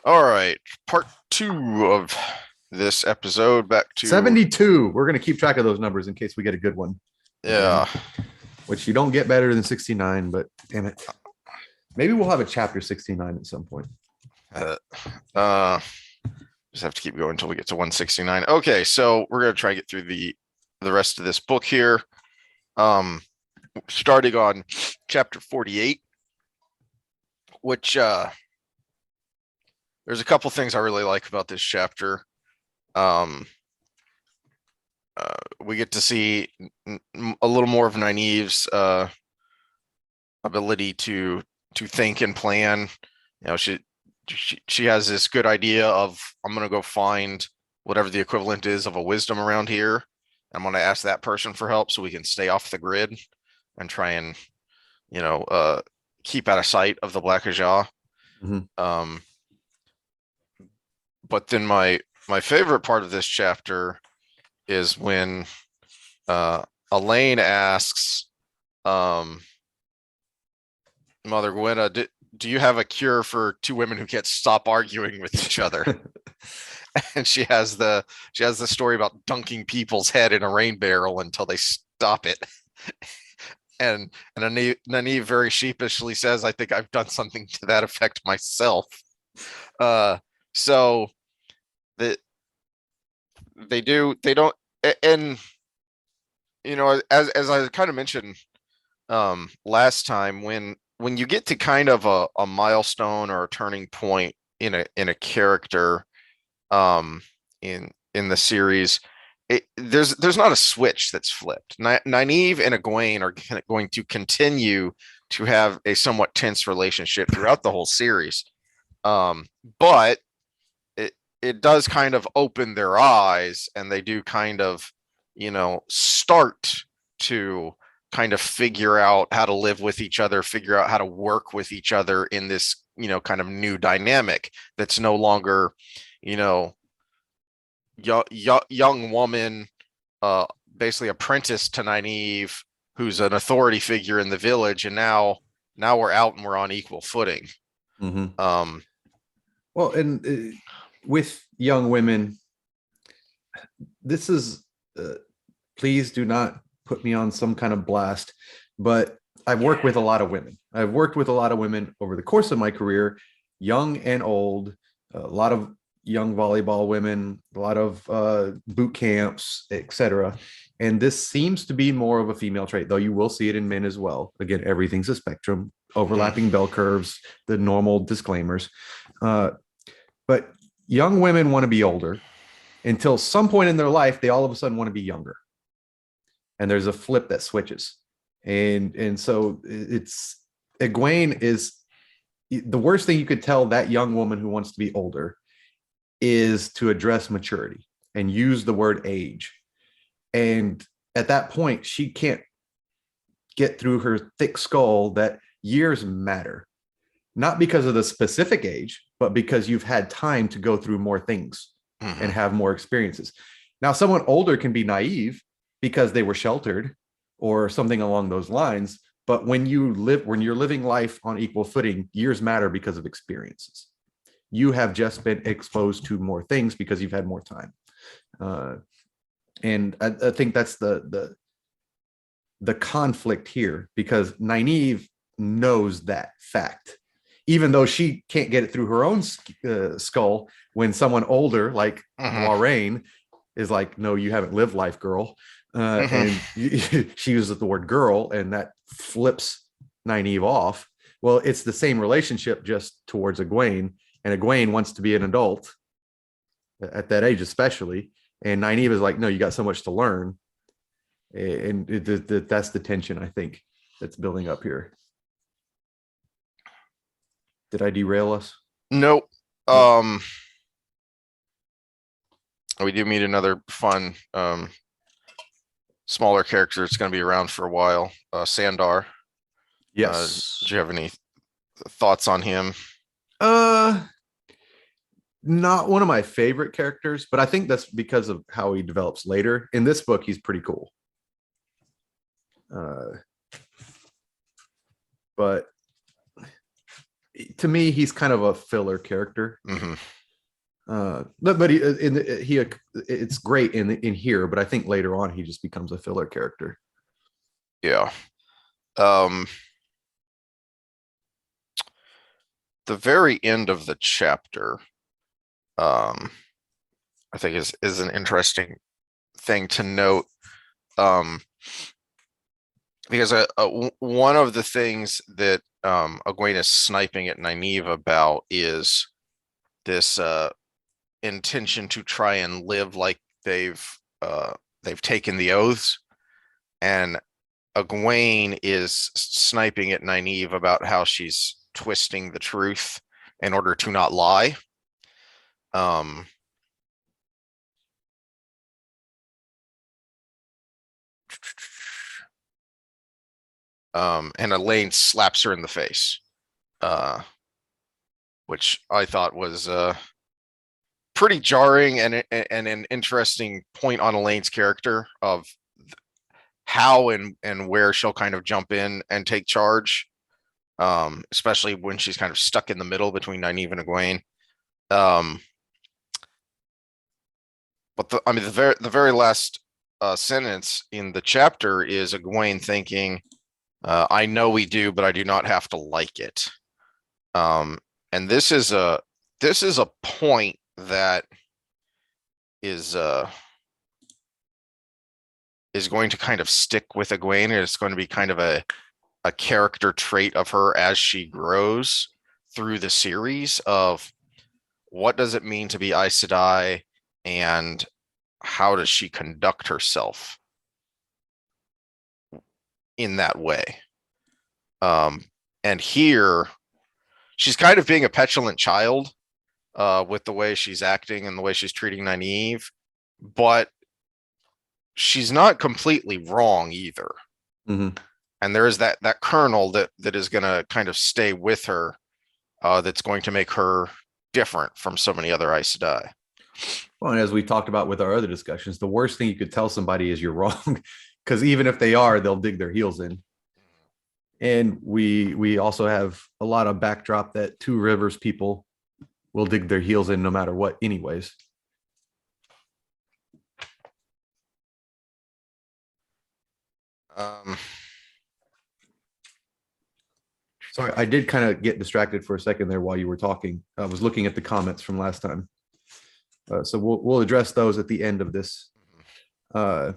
All right, part two of this episode. Back to 72. We're going to keep track of those numbers in case we get a good one again, yeah, which you don't get better than 69, but damn it. Maybe we'll have a chapter 69 at some point. uh, uh, just have to keep going until we get to 169. Okay, so we're gonna try and get through the rest of this book here. Um, Starting on chapter 48, which there's a couple things I really like about this chapter. Um, we get to see a little more of Nynaeve's ability to think and plan. She has this good idea of, I'm gonna go find whatever the equivalent is of a wisdom around here. I'm gonna ask that person for help so we can stay off the grid and try and you know uh keep out of sight of the Black Ajah. Mhm. Um, but then my favorite part of this chapter is when uh Elaine asks um Mother Gwenna, do you have a cure for two women who can't stop arguing with each other? And she has the story about dunking people's head in a rain barrel until they stop it. And Nynaeve very sheepishly says, "I think I've done something to that effect myself." Uh, so that they don't, and as I kind of mentioned last time, when you get to kind of a milestone or a turning point in a character um in the series, there's not a switch that's flipped. Nynaeve and Egwene are going to continue to have a somewhat tense relationship throughout the whole series, um but it does kind of open their eyes, and they do kind of start to kind of figure out how to live with each other, figure out how to work with each other in this kind of new dynamic that's no longer you know young woman, uh, basically apprenticed to Nynaeve, who's an authority figure in the village, and now we're out and we're on equal footing. Mhm. Um, Well, and with young women, this is, uh, please do not put me on some kind of blast, but I've worked with a lot of women. I've worked with a lot of women over the course of my career, young and old, a lot of young volleyball women, a lot of boot camps, etc. And this seems to be more of a female trait, though you will see it in men as well. Again, everything's a spectrum, overlapping bell curves, the normal disclaimers. Uh, but young women want to be older until some point in their life, they all of a sudden want to be younger, and there's a flip that switches, and so it's Egwene is the worst thing you could tell that young woman who wants to be older is to address maturity and use the word age. And at that point, she can't get through her thick skull that years matter, not because of the specific age, but because you've had time to go through more things and have more experiences. Now, someone older can be naive because they were sheltered or something along those lines. But when you're living life on equal footing, years matter because of experiences. You have just been exposed to more things because you've had more time. Uh, and I think that's the conflict here, because Nynaeve knows that fact, even though she can't get it through her own skull. When someone older like Moiraine is like, no, you haven't lived life, girl. And she uses the word girl, and that flips Nynaeve off. Well, it's the same relationship, just towards Egwene, and Egwene wants to be an adult at that age, especially. And Nynaeve is like, no, you got so much to learn. And that's the tension, I think, that's building up here. Did I derail us? Nope. Nope. We do meet another fun, smaller character. It's going to be around for a while. Sandar. Do Yes. you have any thoughts on him? Uh, Not one of my favorite characters, but I think that's because of how he develops later. In this book, he's pretty cool. Uh, but to me, he's kind of a filler character. Hmm. But it's great in here, but I think later on he just becomes a filler character. Yeah. Um, the very end of the chapter, um, I think is an interesting thing to note. Um, because one of the things that Egwene is sniping at Nynaeve about is this intention to try and live like they've taken the oaths, and Egwene is sniping at Nynaeve about how she's twisting the truth in order to not lie. Um, and Elaine slaps her in the face, uh, which I thought was pretty jarring and an interesting point on Elaine's character of how and where she'll kind of jump in and take charge, especially when she's kind of stuck in the middle between Nynaeve and Egwene. Um, but I mean, the very last sentence in the chapter is Egwene thinking, "I know we do, but I do not have to like it." Um, and this is a point that is uh is going to kind of stick with Egwene, and it's going to be kind of a character trait of her as she grows through the series of what does it mean to be Aes Sedai, and how does she conduct herself in that way. Um, and here she's kind of being a petulant child with the way she's acting and the way she's treating Nynaeve, but she's not completely wrong either. Mm-hmm. And there is that kernel that is going to kind of stay with her, that's going to make her different from so many other Aes Sedai. Well, and as we talked about with our other discussions, the worst thing you could tell somebody is you're wrong, because even if they are, they'll dig their heels in. And we also have a lot of backdrop that Two Rivers people will dig their heels in no matter what, anyways. Um, So I did kind of get distracted for a second there while you were talking. I was looking at the comments from last time. So we'll address those at the end of this. Uh,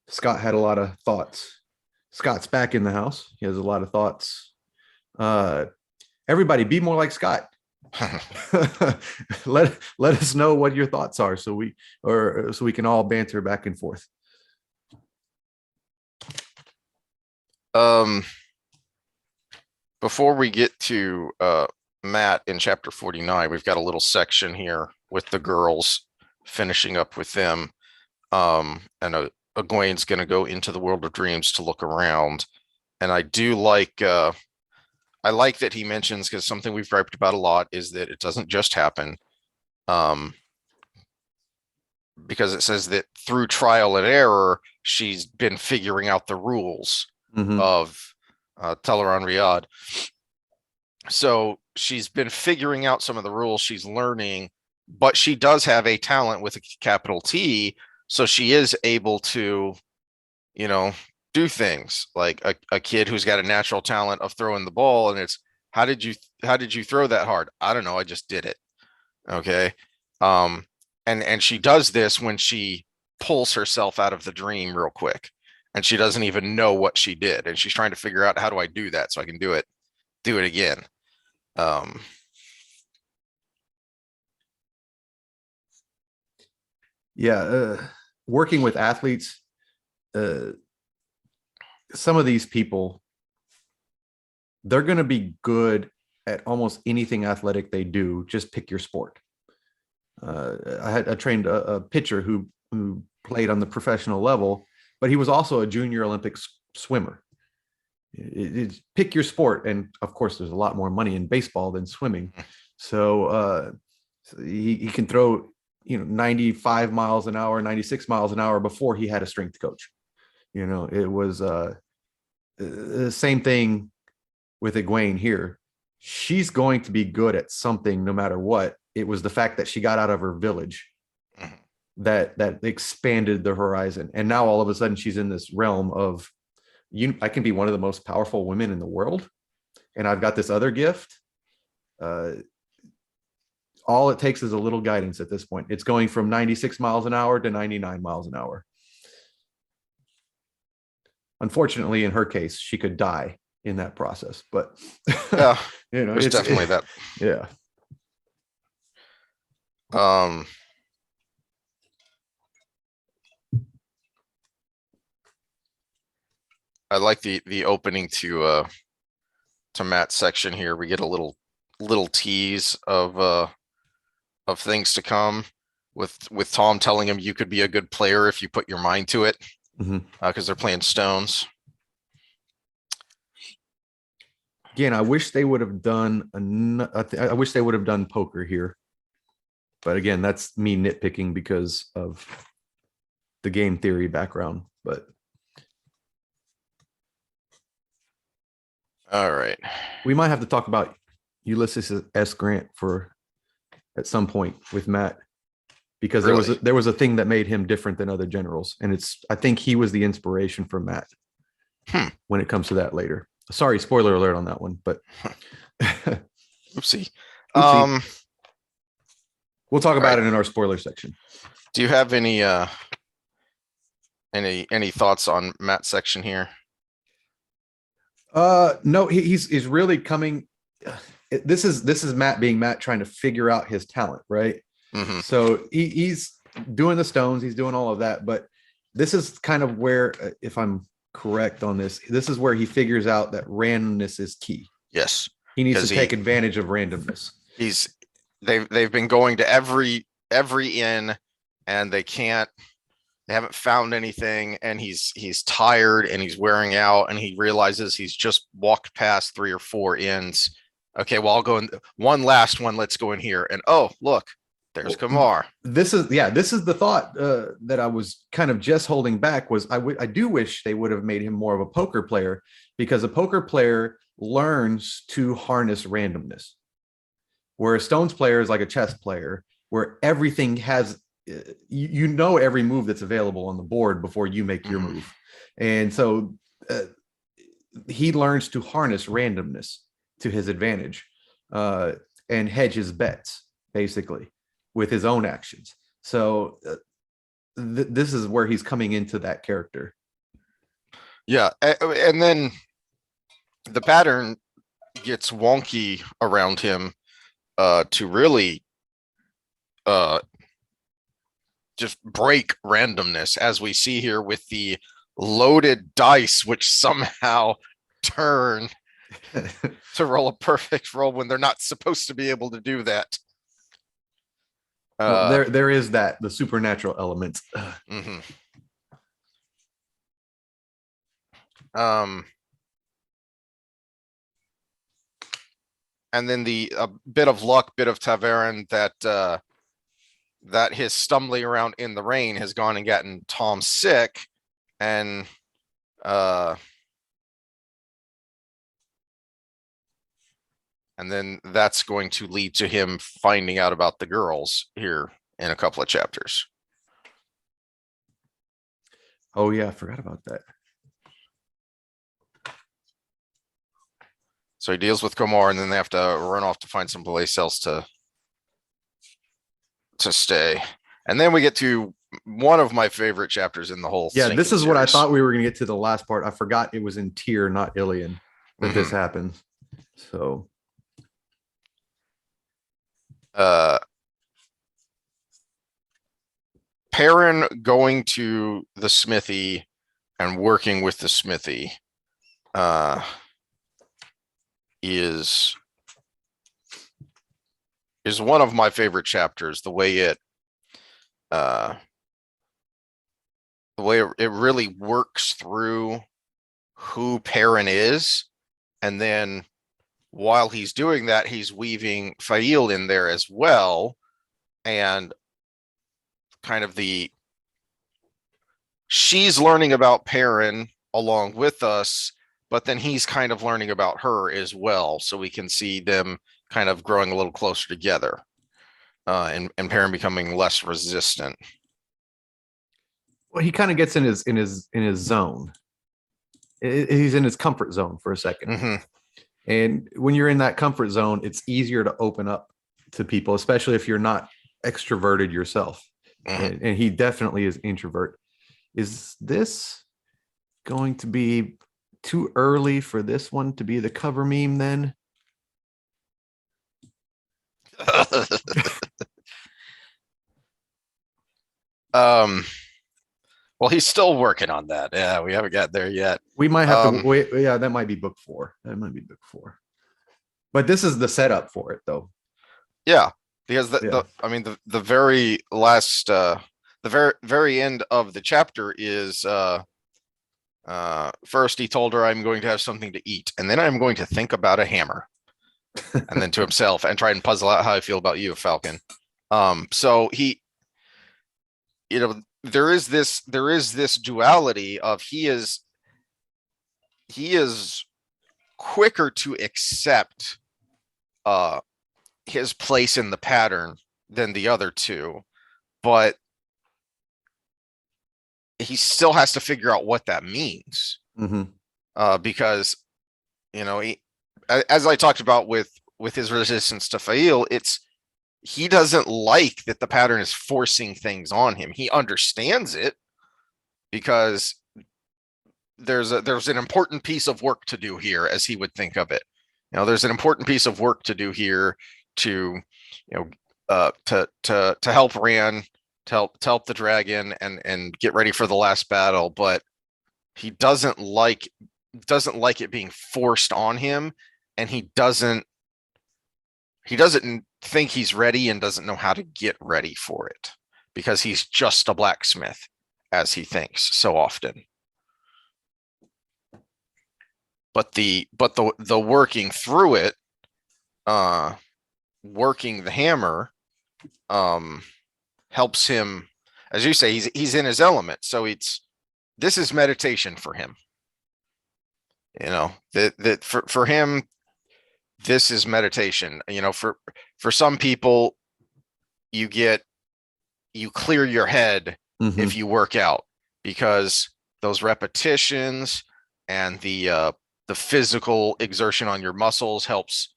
Scott had a lot of thoughts. Scott's back in the house. He has a lot of thoughts. Uh, Everybody, be more like Scott. Let us know what your thoughts are, so we can all banter back and forth. um, before we get to Matt in chapter 49, we've got a little section here with the girls, finishing up with them. And Egwene's going to go into the world of dreams to look around. And I do like, I like that he mentions, because something we've griped about a lot is that it doesn't just happen. Um, because it says that through trial and error, she's been figuring out the rules Mm-hmm. of Teleron Riyadh. So she's been figuring out some of the rules, she's learning, but she does have a talent with a capital T. So she is able to, you know, do things like a kid who's got a natural talent of throwing the ball. And it's, how did you throw that hard? I don't know. I just did it. Okay. Um, and she does this when she pulls herself out of the dream real quick, and she doesn't even know what she did. And she's trying to figure out, how do I do that so I can do it again. Um, Yeah, working with athletes, uh, some of these people, they're going to be good at almost anything athletic they do. Just pick your sport. I trained a pitcher who played on the professional level, but he was also a junior Olympic swimmer. Pick your sport, and of course, there's a lot more money in baseball than swimming. So he can throw 95 miles an hour, 96 miles an hour before he had a strength coach. It was the same thing with Egwene here. she's going to be good at something no matter what. It was the fact that she got out of her village Mhm. that expanded the horizon. And now all of a sudden she's in this realm of I can be one of the most powerful women in the world, and I've got this other gift. Uh, all it takes is a little guidance at this point. It's going from 96 miles an hour to 99 miles an hour. Unfortunately, in her case, she could die in that process, but Yeah, there's it's definitely that. yeah. Um, I like the opening to Matt's section here. We get a little tease of things to come with Tom telling him you could be a good player if you put your mind to it, Mm-hmm. because they're playing stones. Again, I wish they would have done. I wish they would have done poker here, but again, that's me nitpicking because of the game theory background. But All right. we might have to talk about Ulysses S. Grant for at some point with Matt, because Really? there was a thing that made him different than other generals, and it's I think he was the inspiration for Matt Hmm. when it comes to that later. Sorry, spoiler alert on that one, but Oopsie. oopsie. Um, We'll talk all right. about it in our spoiler section. Do you have any thoughts on Matt's section here? No, he's really coming. This is Matt being Matt trying to figure out his talent, right? Hmm. So he's doing the stones, he's doing all of that, but this is kind of where, if I'm correct on this, this is where he figures out that randomness is key. Yes, He needs to because take advantage of randomness. he's they've been going to every inn, and they haven't found anything, and he's tired and he's wearing out, and he realizes he's just walked past 3 or 4 inns. Okay, well, I'll go in one last one. Let's go in here. And oh, look, there's Well, Kamar. this is the thought that I was kind of just holding back was I do wish they would have made him more of a poker player, because a poker player learns to harness randomness, where a stones player is like a chess player, where everything has you know every move that's available on the board before you make your move, and so uh, he learns to harness randomness to his advantage, uh, and hedge his bets basically with his own actions. So this is where he's coming into that character. Yeah, and then the pattern gets wonky around him, to really uh just break randomness, as we see here with the loaded dice, which somehow turn to roll a perfect roll when they're not supposed to be able to do that. Well, Uh, there is that the supernatural element. mhm. Um, and then the a bit of luck, bit of Taveran, that his stumbling around in the rain has gone and gotten Tom sick, and uh, and then that's going to lead to him finding out about the girls here in a couple of chapters. Oh yeah, I forgot about that. So he deals with Komar, and then they have to run off to find some place else to stay. And then we get to one of my favorite chapters in the whole Yeah, this sinking is what I series. thought we were going to get to the last part. I forgot it was in Tyr, not Ilion, that this Mhm. happens. So Uh, Perrin going to the smithy and working with the smithy uh, is one of my favorite chapters. Uh, the way it really works through who Perrin is, and then while he's doing that, he's weaving Fail in there as well, and kind of she's learning about Perrin along with us, but then he's kind of learning about her as well. So we can see them kind of growing a little closer together, and Perrin becoming less resistant. Well, he kind of gets in his zone. He's in his comfort zone for a second. Mm-hmm. And when you're in that comfort zone, it's easier to open up to people, especially if you're not extroverted yourself. Mm-hmm. And he definitely is introvert. Is this going to be too early for this one to be the cover meme then? um, well, he's still working on that. Yeah, we haven't got there yet. We might have to Um, wait. Yeah, that might be book 4. That might be book 4. But this is the setup for it, though. yeah, because Yeah. I mean the very last the very end of the chapter is first he told her, I'm going to have something to eat, and then I'm going to think about a hammer. And then to himself, and try and puzzle out how I feel about you, Falcon. So he, there is this duality of he is quicker to accept his place in the pattern than the other two, but he still has to figure out what that means. Mm-hmm. Because he, as I talked about with his resistance to Fail, he doesn't like that the pattern is forcing things on him. He understands it because there's an important piece of work to do here, as he would think of it. There's an important piece of work to do here to, to help Rand, to help the dragon and get ready for the last battle. But he doesn't like it being forced on him, and he doesn't think he's ready and doesn't know how to get ready for it because he's just a blacksmith, as he thinks so often. But the working through it, working the hammer, helps him, as you say, he's in his element. So this is meditation for him. That for him, this is meditation. For some people, you clear your head Mm-hmm. if you work out, because those repetitions and the physical exertion on your muscles helps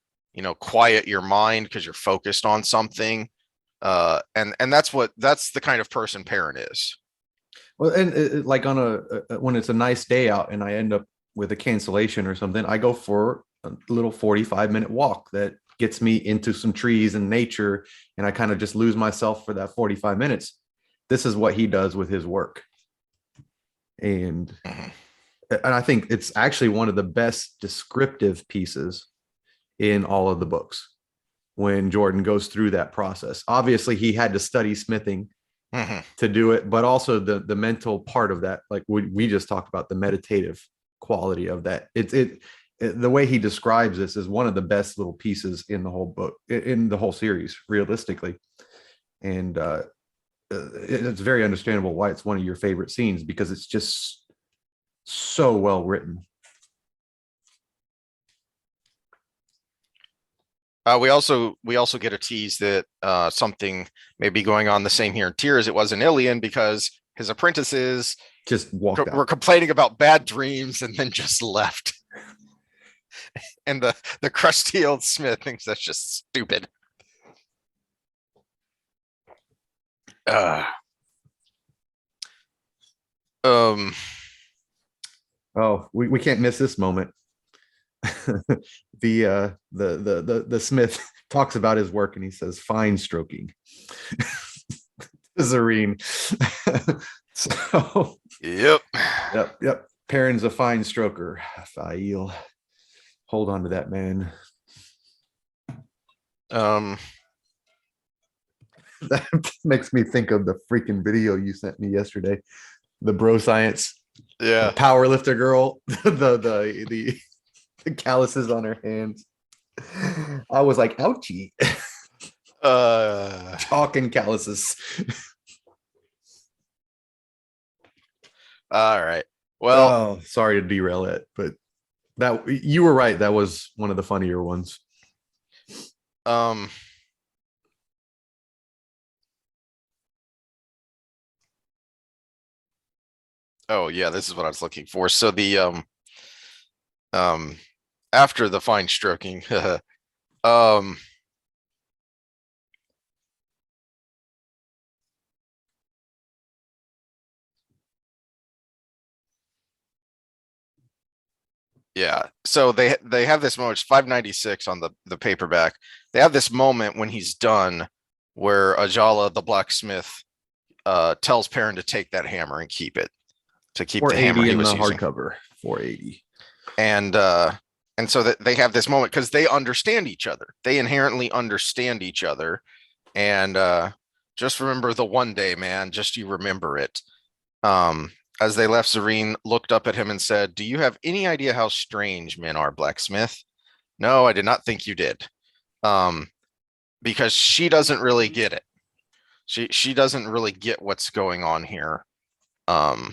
quiet your mind because you're focused on something, and that's the kind of person Perrin is. Well, and like on when it's a nice day out and I end up with a cancellation or something, I go for a little 45-minute walk that gets me into some trees and nature, and I kind of just lose myself for that 45 minutes. This is what he does with his work. And Mhm. and I think it's actually one of the best descriptive pieces in all of the books when Jordan goes through that process. Obviously, he had to study smithing Mhm. to do it, but also the mental part of that, like we just talked about, the meditative quality of that. The way he describes this is one of the best little pieces in the whole book, in the whole series, realistically. And it's very understandable why it's one of your favorite scenes, because it's just so well written. We also get a tease that something may be going on the same here in Tyr as it was in Ilion, because his apprentices Just walked were out. complaining about bad dreams and then just left. And the crusty old smith thinks that's just stupid. Uh, um, Oh, we can't miss this moment. The smith talks about his work and he says fine stroking. Zareen. So yep. yep. Perrin's a fine stroker. Fail. Hold on to that, man. Um, That makes me think of the freaking video you sent me yesterday. The bro science, the yeah. power lifter girl, the calluses on her hands. I was like, ouchie. Uh, Talking calluses. all right. Well, Oh, sorry to derail it, but That you were right. That was one of the funnier ones. Um, oh yeah, this is what I was looking for. So the um after the fine stroking, um yeah. So they have this moment, it's 596 on the paperback. They have this moment when he's done where Ajala the blacksmith tells Perrin to take that hammer and keep it, to keep the hammer 480 he in was the using. hardcover. 480. And so that they have this moment because they understand each other. They inherently understand each other. And just remember the one day, man. Just you remember it. Um, as they left, Zareen looked up at him and said, "Do you have any idea how strange men are, blacksmith?" "No, I did not think you did." Um, because she doesn't really get it. She doesn't really get what's going on here um,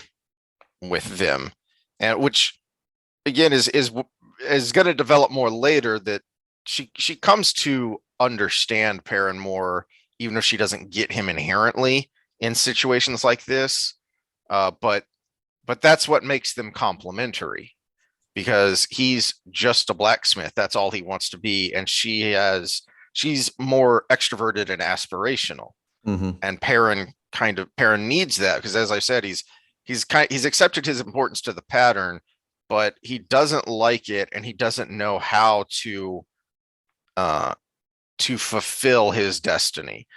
with them, and which again is going to develop more later, that she comes to understand Perrin more, even if she doesn't get him inherently in situations like this. But that's what makes them complementary, because he's just a blacksmith. That's all he wants to be, and she's more extroverted and aspirational. Mm-hmm. And Perrin needs that because, as I said, he's accepted his importance to the pattern, but he doesn't like it, and he doesn't know how uh to fulfill his destiny.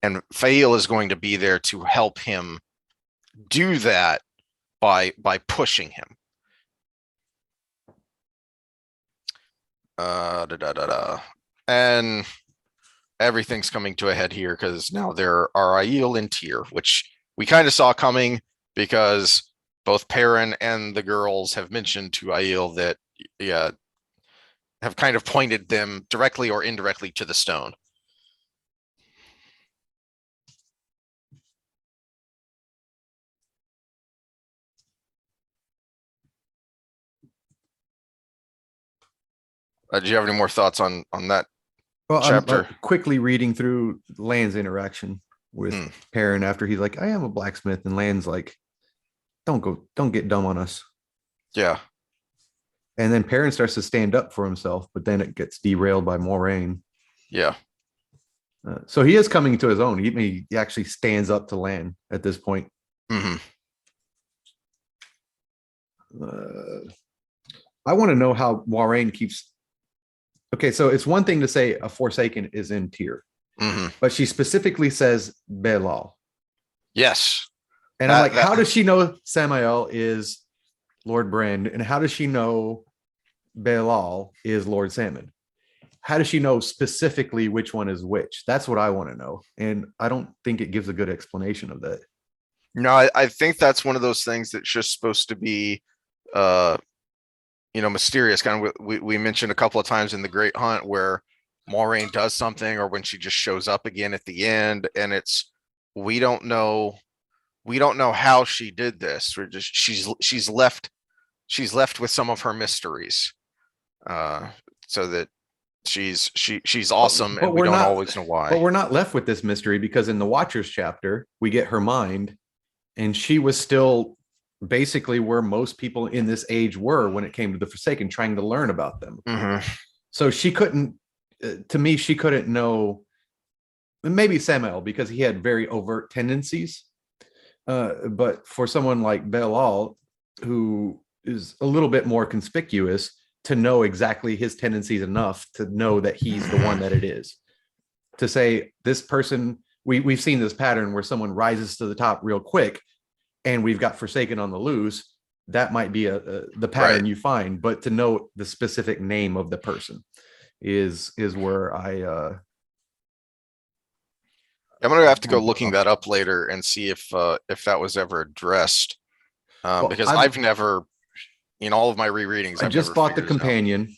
And Fail is going to be there to help him do that by pushing him. Da, da, da, da. And everything's coming to a head here because now there are Aiel and Tyr, which we kind of saw coming because both Perrin and the girls have mentioned to Aiel that, yeah, have kind of pointed them directly or indirectly to the stone. Do you have any more thoughts on that Well, I'm chapter? quickly reading through Land's interaction with Hmm. Perrin after he's like, I am a blacksmith. And Land's like, don't get dumb on us. Yeah. And then Perrin starts to stand up for himself, but then it gets derailed by Moraine. Yeah. So he is coming to his own. He actually stands up to Land at this point. Hmm. I want to know how Moraine keeps. Okay, so it's one thing to say a Forsaken is in Tyr, Hmm. but she specifically says Belal. Yes. And I'm like, That how does she know Samael is Lord Brand? And how does she know Belal is Lord Salmon? How does she know specifically which one is which? That's what I want to know. And I don't think it gives a good explanation of that. No, I think that's one of those things that's just supposed to be uh mysterious. Kind of we mentioned a couple of times in the Great Hunt where Moraine does something, or when she just shows up again at the end, and it's we don't know we don't know how she did this. We're just she's left with some of her mysteries. So that she's awesome, But and we we're don't not always know but why. we're not left with this mystery because in the Watchers chapter, we get her mind, and she was still basically where most people in this age were when it came to the Forsaken, trying to learn about them. Hmm. So she couldn't, to me, she couldn't know. Maybe Samael because he had very overt tendencies. But for someone like Belal, who is a little bit more conspicuous, to know exactly his tendencies enough to know that he's the one that it is. To say this person, we've seen this pattern where someone rises to the top real quick, and we've got Forsaken on the loose. That might be the Right. pattern you find, but to know the specific name of the person is where I'm gonna have to go I'm looking that up later and see if that was ever addressed. well, Because I've never, in all of my rereadings, I I've just never bought the figured it out. companion.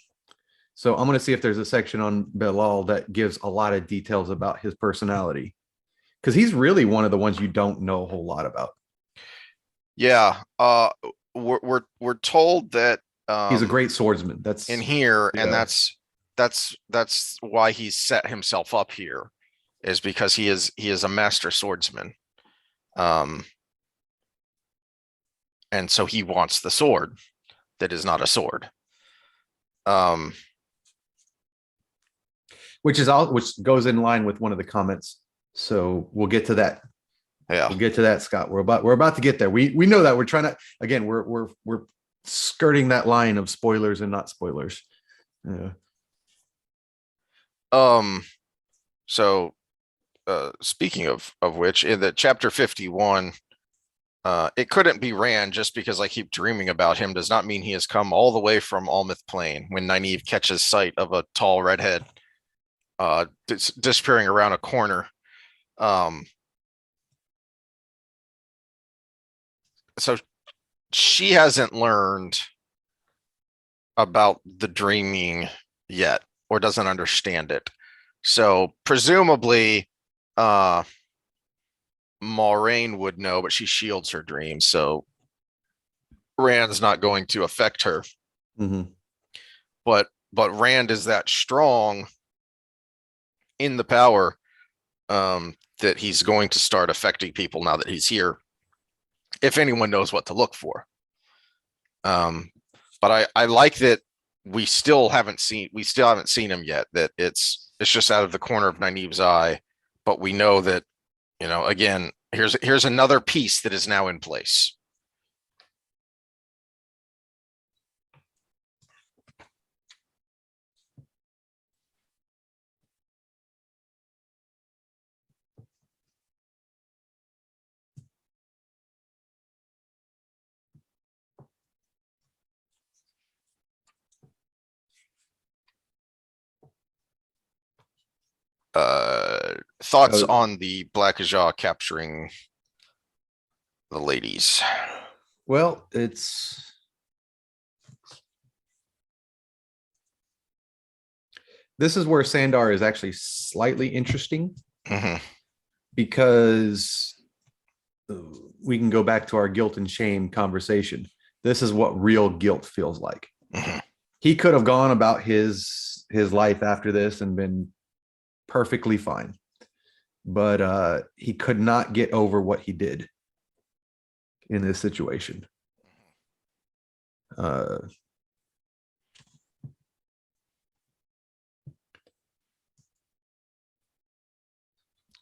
So I'm going to see if there's a section on Belal that gives a lot of details about his personality. Because he's really one of the ones you don't know a whole lot about. Yeah. We're told that He's a great swordsman. That's in here, and yeah. that's why he's set himself up here, is because he is a master swordsman. Um, and so he wants the sword that is not a sword. Um, Which goes in line with one of the comments. So we'll get to that. yeah. We'll get to that, Scott. We're about to get there. We know that we're trying to, again, we're skirting that line of spoilers and not spoilers. Yeah. Um, so speaking of which, in the chapter 51, it couldn't be Rand. Just because I keep dreaming about him does not mean he has come all the way from Almouth Plain. When Nynaeve catches sight of a tall redhead disappearing around a corner. Um, so she hasn't learned about the dreaming yet, or doesn't understand it. So presumably, Moraine would know, but she shields her dreams, so Rand's not going to affect her. Mm-hmm. But Rand is that strong in the power, that he's going to start affecting people now that he's here, if anyone knows what to look for. But I like that we still haven't seen him yet. That it's just out of the corner of Nynaeve's eye, but we know that, again, here's another piece that is now in place. Thoughts Uh, on the Black Ajah capturing the ladies? well, this is where Sandar is actually slightly interesting Mm-hmm. because we can go back to our guilt and shame conversation. This is what real guilt feels like. Mm-hmm. He could have gone about his life after this and been perfectly fine, but he could not get over what he did in this situation. Uh,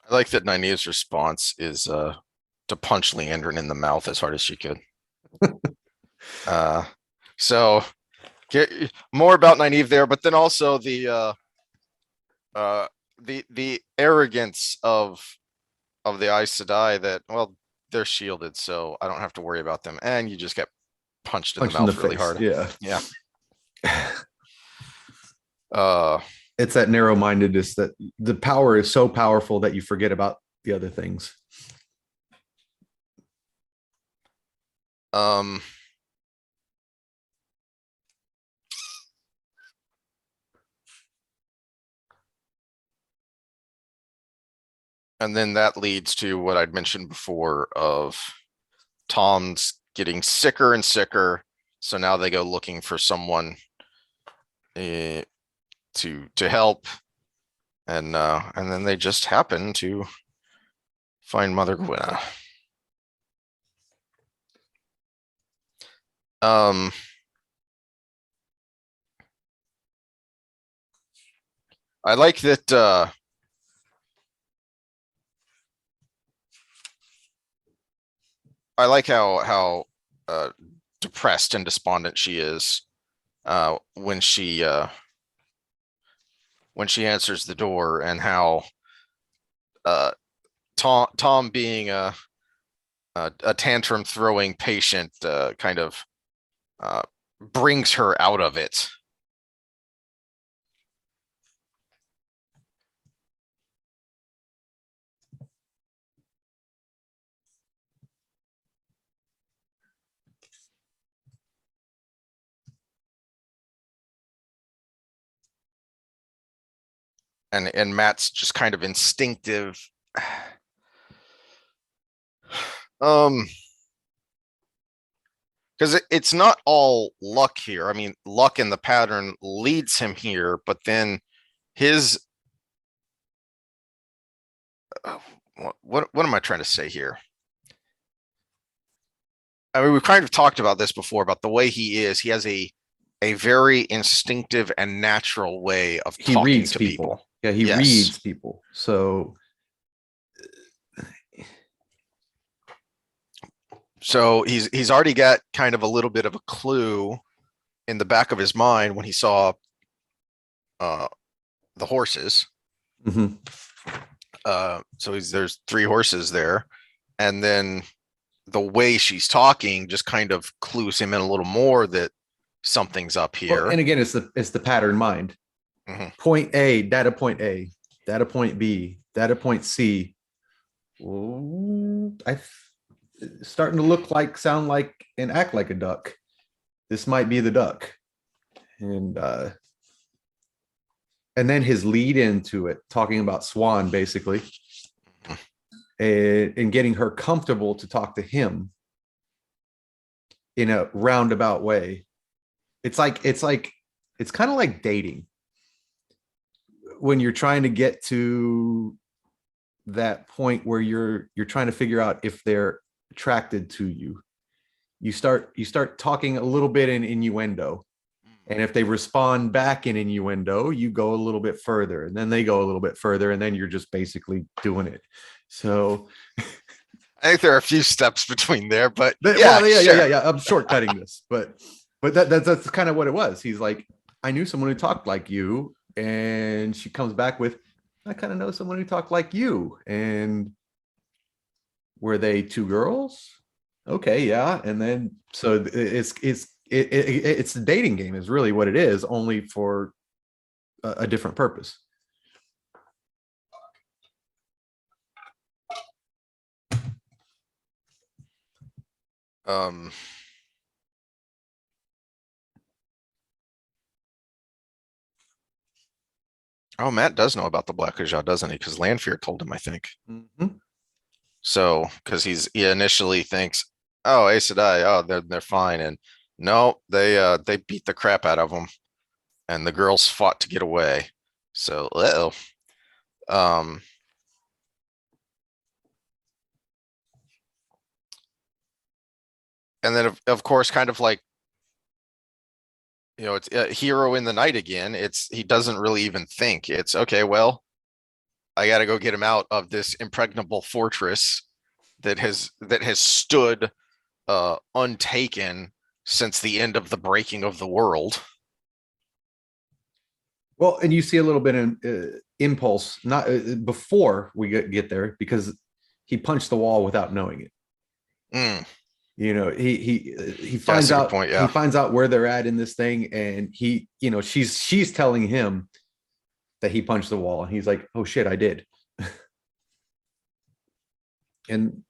I like that Nynaeve's response is to punch Leandrin in the mouth as hard as she could. So get more about Nynaeve there, but then also the arrogance of the Aes Sedai, that, well, they're shielded, so I don't have to worry about them, and you just get punched in the punched in the mouth really face. hard. Yeah. Yeah. Uh, It's that narrow-mindedness that the power is so powerful that you forget about the other things. um, and then that leads to what I'd mentioned before of Tom's getting sicker and sicker. So now they go looking for someone to help, and then they just happen to find Mother Gwenna. Um, I like that. I like how depressed and despondent she is when she answers the door, and how uh, Tom being a tantrum throwing patient kind of brings her out of it. And Matt's just kind of instinctive. Um, because it's not all luck here. I mean, luck in the pattern leads him here, but then his what am I trying to say here? I mean, we've kind of talked about this before about the way he is. He has a very instinctive and natural way of He talking reads to people. people. Yeah, he Yes. reads people. So So he's already got kind of a little bit of a clue in the back of his mind when he saw uh the horses. mhm. So there's three horses there, and then the way she's talking just kind of clues him in a little more that something's up Well, here. and again, it's the pattern mind. Mhm. Point A, point A, data point B, data point C. Ooh, starting to look like, sound like, and act like a duck. This might be the duck. And then his lead into it, talking about Swan basically, and getting her comfortable to talk to him in a roundabout way. It's kind of like dating when you're trying to get to that point where you're trying to figure out if they're attracted to you. You start talking a little bit in innuendo, and if they respond back in innuendo, you go a little bit further, and then they go a little bit further, and then you're just basically doing it. So I think there are a few steps between there, but yeah, well, yeah, yeah, sure. yeah, yeah. I'm shortcutting this, but that's kind of what it was. He's like, I knew someone who talked like you, and she comes back with, I kind of know someone who talked like you, and were they two girls? Okay, yeah, and then so it's the dating game is really what it is, only for a different purpose. Um, oh, Matt does know about the Black Ajah, doesn't he? Because Lanfear told him, I think. Mm-hmm. So, because he initially thinks, oh, Aes Sedai, oh, they're fine, and no, they beat the crap out of them, and the girls fought to get away. So, uh-oh. Um, and then of course, kind of like it's a hero in the night again. It's he doesn't really even think. It's okay. Well, I got to go get him out of this impregnable fortress that has stood untaken since the end of the breaking of the world. Well, and you see a little bit in impulse, not before we get there, because he punched the wall without knowing it. Mm, He yeah, that's finds a good out point. Yeah. where they're at in this thing, and she's telling him that he punched the wall, and he's like, oh shit, I did. And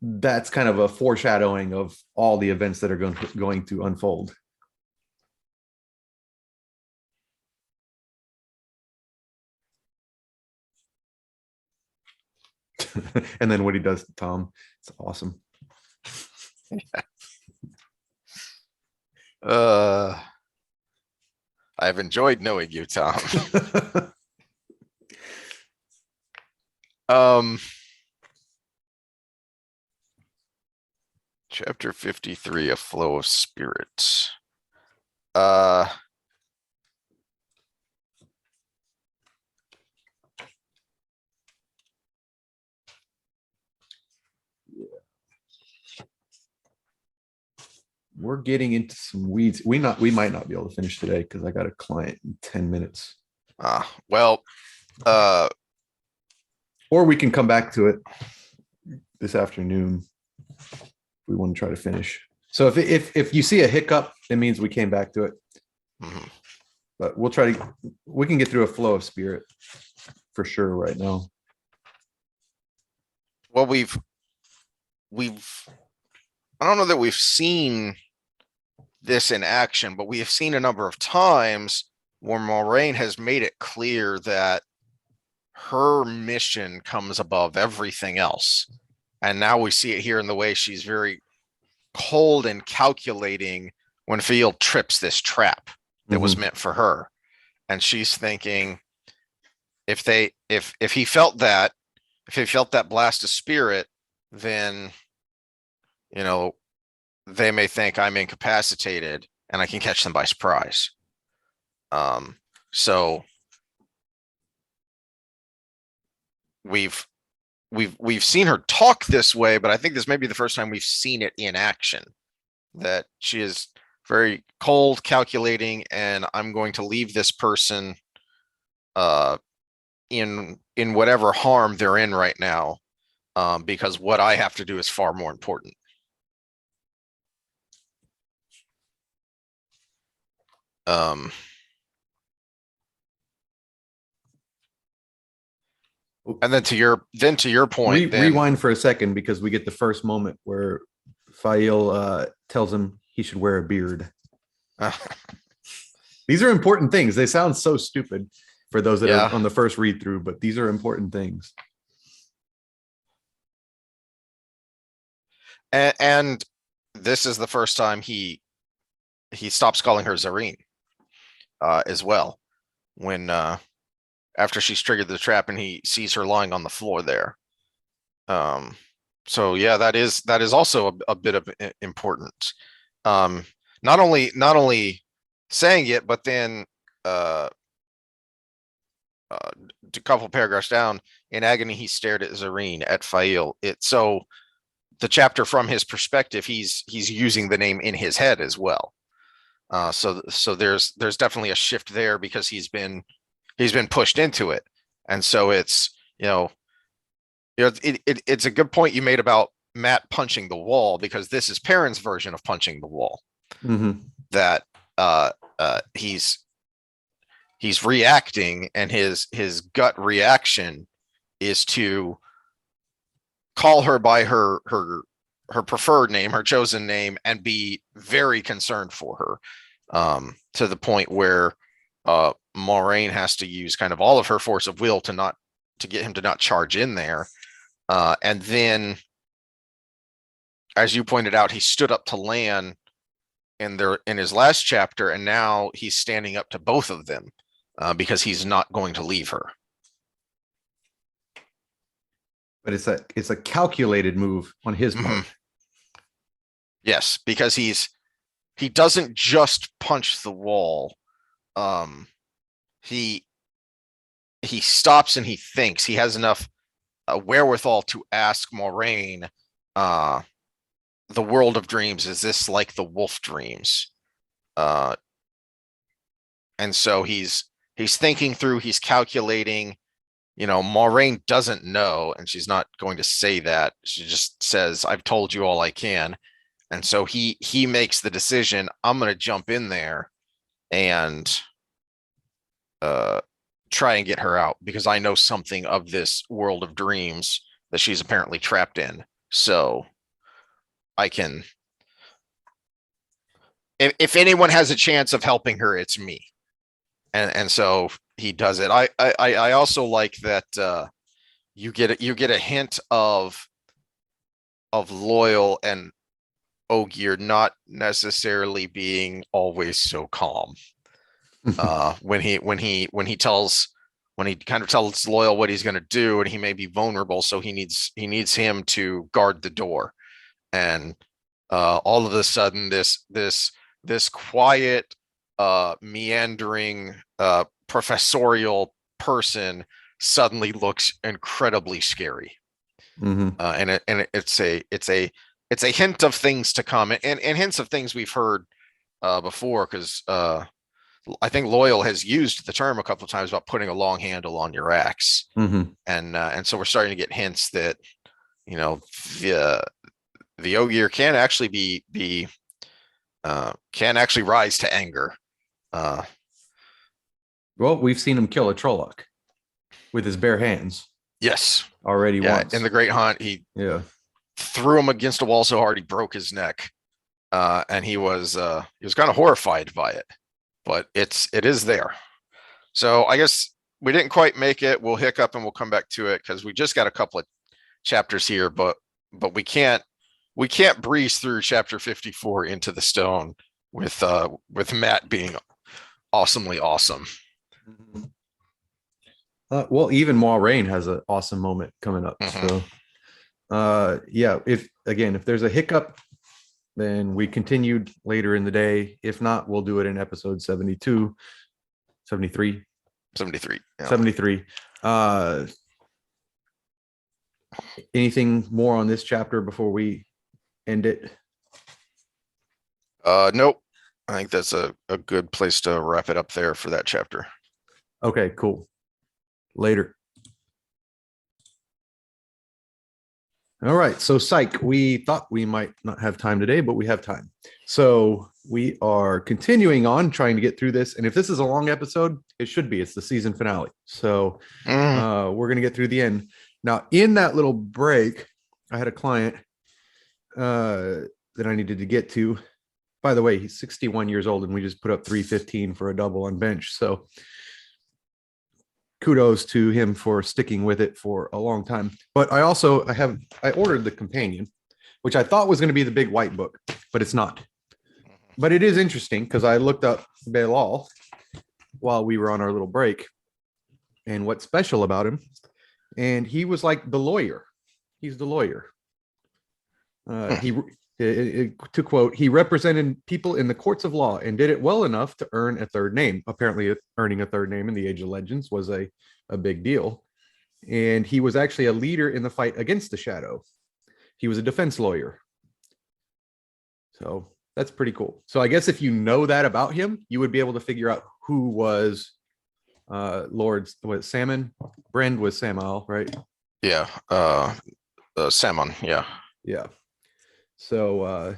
that's kind of a foreshadowing of all the events that are going to unfold. And then what he does to Tom, it's awesome. Uh, I've enjoyed knowing you, Tom. Um, chapter 53, A Flow of Spirits. Uh, We're getting into some weeds. We might not be able to finish today because I got a client in 10 minutes. well, uh, Or we can come back to it this afternoon if we want to try to finish. So if you see a hiccup, it means we came back to it. mhm. But we can get through a flow of spirit for sure right now. Well, we've I don't know that we've seen this in action, but we have seen a number of times where Moraine has made it clear that her mission comes above everything else. And now we see it here in the way she's very cold and calculating when Field trips this trap that was Mhm. meant for her. And she's thinking, if he felt that, if he felt that blast of spirit, then, you know, they may think I'm incapacitated and I can catch them by surprise. Um, so we've we've seen her talk this way, but I think this may be the first time we've seen it in action. That she is very cold, calculating, and I'm going to leave this person uh in whatever harm they're in right now, because what I have to do is far more important. Um, and then to your point, then Rewind for a second because we get the first moment where Fail tells him he should wear a beard. uh, These are important things. They sound so stupid for those that are yeah, on the first read through, but these are important things. and this is the first time he stops calling her Zareen, as well, when after she's triggered the trap and he sees her lying on the floor there. Um, so yeah, that is also a bit of importance. Um, not only saying it, but then uh, uh, a couple paragraphs down, in agony he stared at Zareen, at Fail. So the chapter from his perspective, he's using the name in his head as well. So there's definitely a shift there because he's been pushed into it, and so it's a good point you made about Matt punching the wall, because this is Perrin's version of punching the wall. Mm-hmm. That uh, he's reacting, and his gut reaction is to call her by her preferred name, her chosen name, and be very concerned for her, to the point where Moraine has to use kind of all of her force of will to get him to not charge in there. And then, as you pointed out, he stood up to Lan in his last chapter, and now he's standing up to both of them, because he's not going to leave her. But it's a calculated move on his part. Mm-hmm. Yes, because he doesn't just punch the wall. Um, he he stops and he thinks. He has enough wherewithal to ask Moraine, uh, "The world of dreams, is this like the wolf dreams?" Uh, and so he's thinking through. He's calculating. Moraine doesn't know, and she's not going to say that. She just says, "I've told you all I can." And so he makes the decision. I'm going to jump in there and uh, try and get her out, because I know something of this world of dreams that she's apparently trapped in. So I can, if anyone has a chance of helping her, it's me. And so he does it. I also like that you get a hint of Loyal and Ogier not necessarily being always so calm. When he kind of tells Loyal what he's going to do, and he may be vulnerable, so he needs him to guard the door. And all of a sudden, this quiet, meandering, professorial person suddenly looks incredibly scary. Mm-hmm. It's a hint of things to come, and hints of things we've heard before, because I think Loyal has used the term a couple of times about putting a long handle on your axe, Mm-hmm. and so we're starting to get hints that you know the the Ogier can actually rise to anger. Uh, Well, we've seen him kill a Trolloc with his bare hands yes, already yeah. In once. the Great Hunt, he Yeah. threw him against a wall so hard he broke his neck, and he was kind of horrified by it, but it is there. So I guess we didn't quite make it. We'll hiccup and we'll come back to it, because we just got a couple of chapters here, but we can't we can't breeze through chapter 54 into the stone with Matt being awesomely awesome. Well, even Moiraine has an awesome moment coming up. Mhm. So, yeah, if there's a hiccup, then we continued later in the day. If not, we'll do it in episode 72, 73, 73. Yeah. 73. Anything more on this chapter before we end it? Nope. I think that's a good place to wrap it up there for that chapter. Okay, cool. Later. All right. So, psych, we thought we might not have time today, but we have time. So, we are continuing on trying to get through this. And if this is a long episode, it should be. It's the season finale. So, we're going to get through the end. Now, in that little break, I had a client that I needed to get to. By the way, he's 61 years old, and we just put up 315 for a double on bench. So, kudos to him for sticking with it for a long time. But I ordered the companion, which I thought was going to be the big white book, but it's not. But it is interesting because I looked up Belal while we were on our little break and what's special about him. And he was like the lawyer. He's the lawyer. To quote, he represented people in the courts of law and did it well enough to earn a third name. Apparently, earning a third name in the Age of Legends was a big deal. And he was actually a leader in the fight against the Shadow. He was a defense lawyer. So that's pretty cool. So I guess if you know that about him, you would be able to figure out who was Lord Salmon. Brand was Samael, right? Yeah. Salmon. Yeah. Yeah. So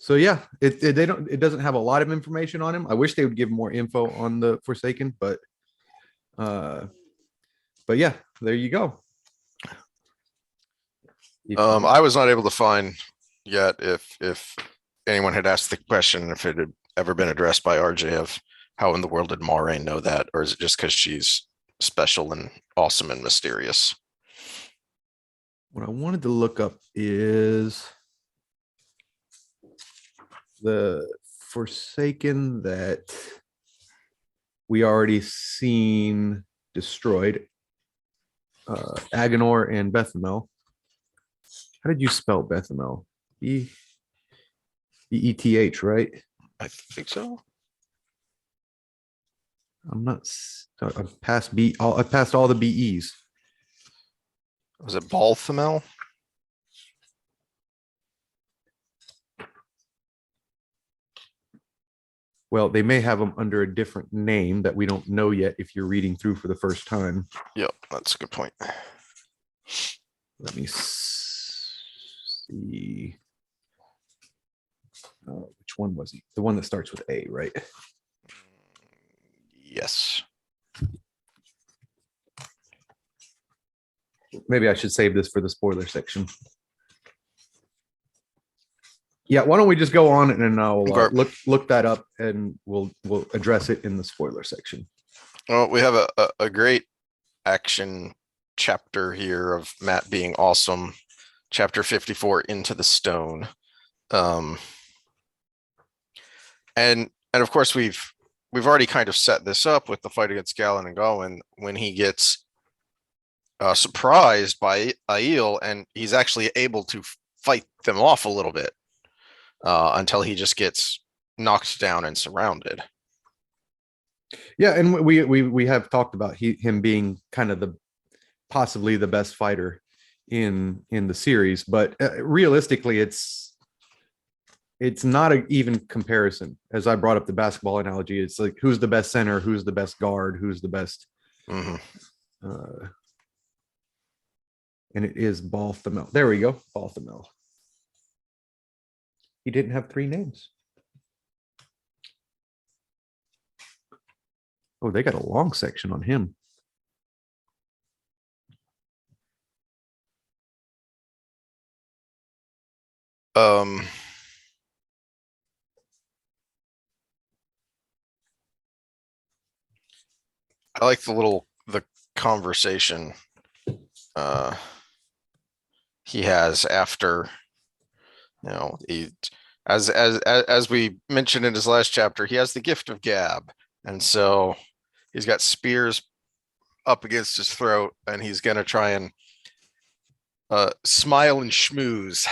yeah, it doesn't have a lot of information on him. I wish they would give more info on the Forsaken, but yeah, there you go. I was not able to find yet if anyone had asked the question if it had ever been addressed by RJ of how in the world did Moiraine know that, or is it just because she's special and awesome and mysterious? What I wanted to look up is the Forsaken that we already seen destroyed, Agenor and Bethamel. How did you spell Bethamel? Beth, right? I think so. I'm not. I've passed I've passed all the BEs. Was it Balthamel? Well, they may have them under a different name that we don't know yet if you're reading through for the first time. Yep, that's a good point. Let me see. Which one was he? The one that starts with A, right? Yes. Maybe I should save this for the spoiler section. Yeah, why don't we just go on and then I'll look that up and we'll address it in the spoiler section. Well, we have a great action chapter here of Matt being awesome. Chapter 54, Into the Stone. And of course we've already kind of set this up with the fight against Galen and Gawain when he gets surprised by Aiel and he's actually able to fight them off a little bit until he just gets knocked down and surrounded. Yeah, and we have talked about him being kind of possibly the best fighter in the series, but realistically, it's not an even comparison. As I brought up the basketball analogy, it's like who's the best center, who's the best guard, who's the best. And it is Balthamel. There we go, Balthamel. He didn't have 3 names. Oh, they got a long section on him. I like the conversation he has after You know, as we mentioned in his last chapter, he has the gift of gab, and so he's got spears up against his throat, and he's gonna try and smile and schmooze.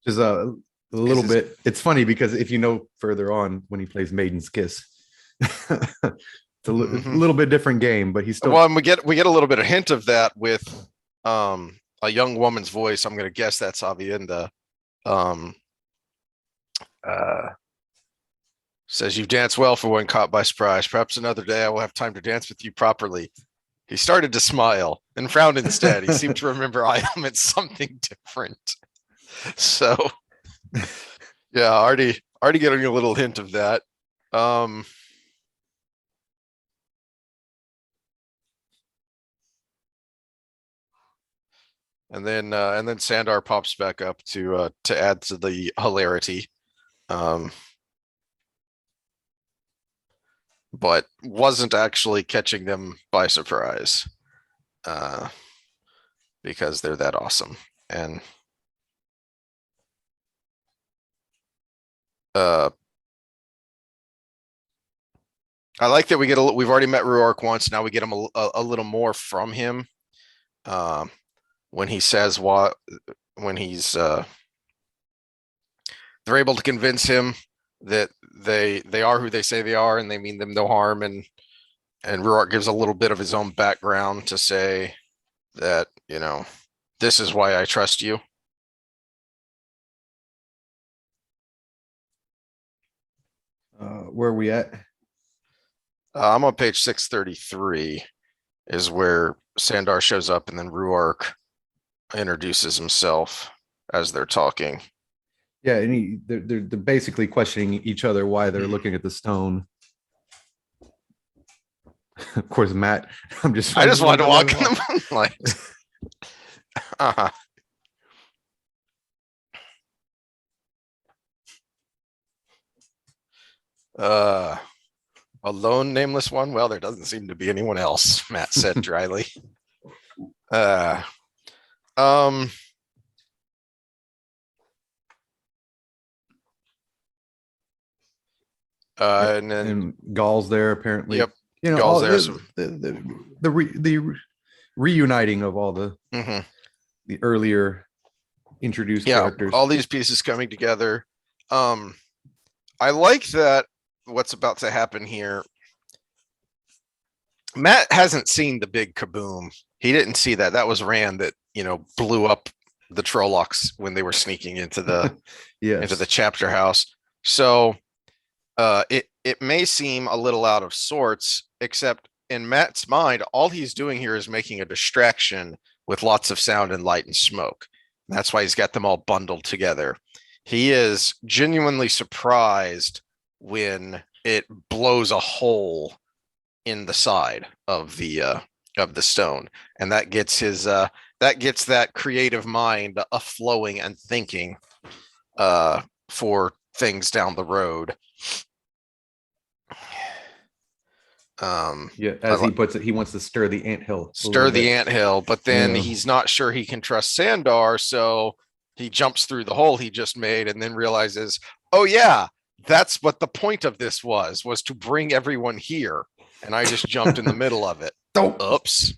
Just a Is little his bit. It's funny because if you know further on when he plays Maiden's Kiss, it's a Mhm. little bit different game, but he's still. Well, and we get a little bit of hint of that with a young woman's voice. I'm gonna guess that's Avienda. Um, uh, Says you've danced well for when caught by surprise. Perhaps another day I will have time to dance with you properly. He started to smile and frowned instead. He seemed to remember I meant something different. So yeah, already getting a little hint of that. Um, and then Sandar pops back up to add to the hilarity. Um, but wasn't actually catching them by surprise. Uh, because they're that awesome. And uh I like that we've already met Ruark once. Now we get him a little more from him. Um, when he says what when he's they're able to convince him that they are who they say they are and they mean them no harm, and Ruark gives a little bit of his own background to say that, this is why I trust you. Where are we at? I'm on page 633 is where Sandar shows up and then Ruark introduces himself as they're talking. Yeah, and they're basically questioning each other why they're looking at the stone. Of course, Matt. I just wanted to walk in the moonlight. Uh-huh. Uh, a lone nameless one? Well, there doesn't seem to be anyone else, Matt said dryly. Uh, um, and then, And Gall's there apparently. yep, You know, Gall's all there. Some, the reuniting of all mhm. the earlier introduced Yeah, characters. all these pieces coming together. Um, I like that what's about to happen here. Matt hasn't seen the big kaboom. He didn't see that. That was Rand that, blew up the Trollocs when they were sneaking into the Yes. chapter house. So it may seem a little out of sorts, except in Matt's mind, all he's doing here is making a distraction with lots of sound and light and smoke. That's why he's got them all bundled together. He is genuinely surprised when it blows a hole in the side of the stone, and that gets that creative mind a flowing and thinking for things down the road. Yeah, I as li- he puts it, he wants to stir the anthill a little Stir the bit. anthill, but then Yeah. he's not sure he can trust Sandar, so he jumps through the hole he just made and then realizes, oh yeah, that's what the point of this was to bring everyone here, and I just jumped in the middle of it. Don't. Oops.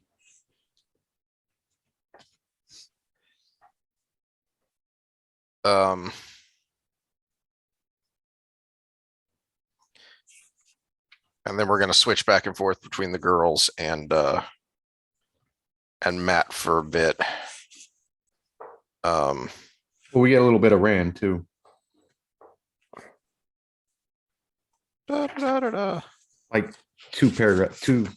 Um, and then we're going to switch back and forth between the girls and Matt for a bit. Um, Well, we get a little bit of Rand too. da, da, da, da. Like two,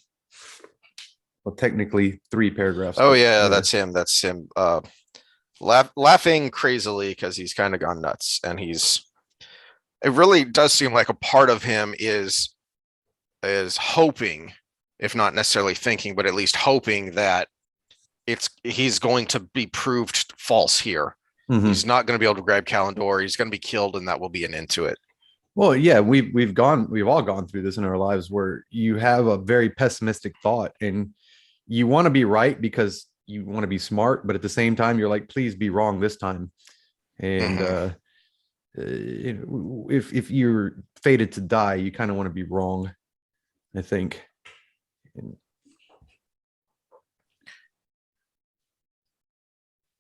well, technically 3 paragraphs. Oh But yeah, yeah. that's him. That's him. Laughing crazily because he's kind of gone nuts, and it really does seem like a part of him is hoping, if not necessarily thinking, but at least hoping that he's going to be proved false here. Mhm. He's not going to be able to grab Kalendor. He's going to be killed, and that will be an end to it. Well, yeah, we've all gone through this in our lives where you have a very pessimistic thought and you want to be right because you want to be smart, but at the same time, you're like, please be wrong this time. And Mhm. if you're fated to die, you kind of want to be wrong, I think. And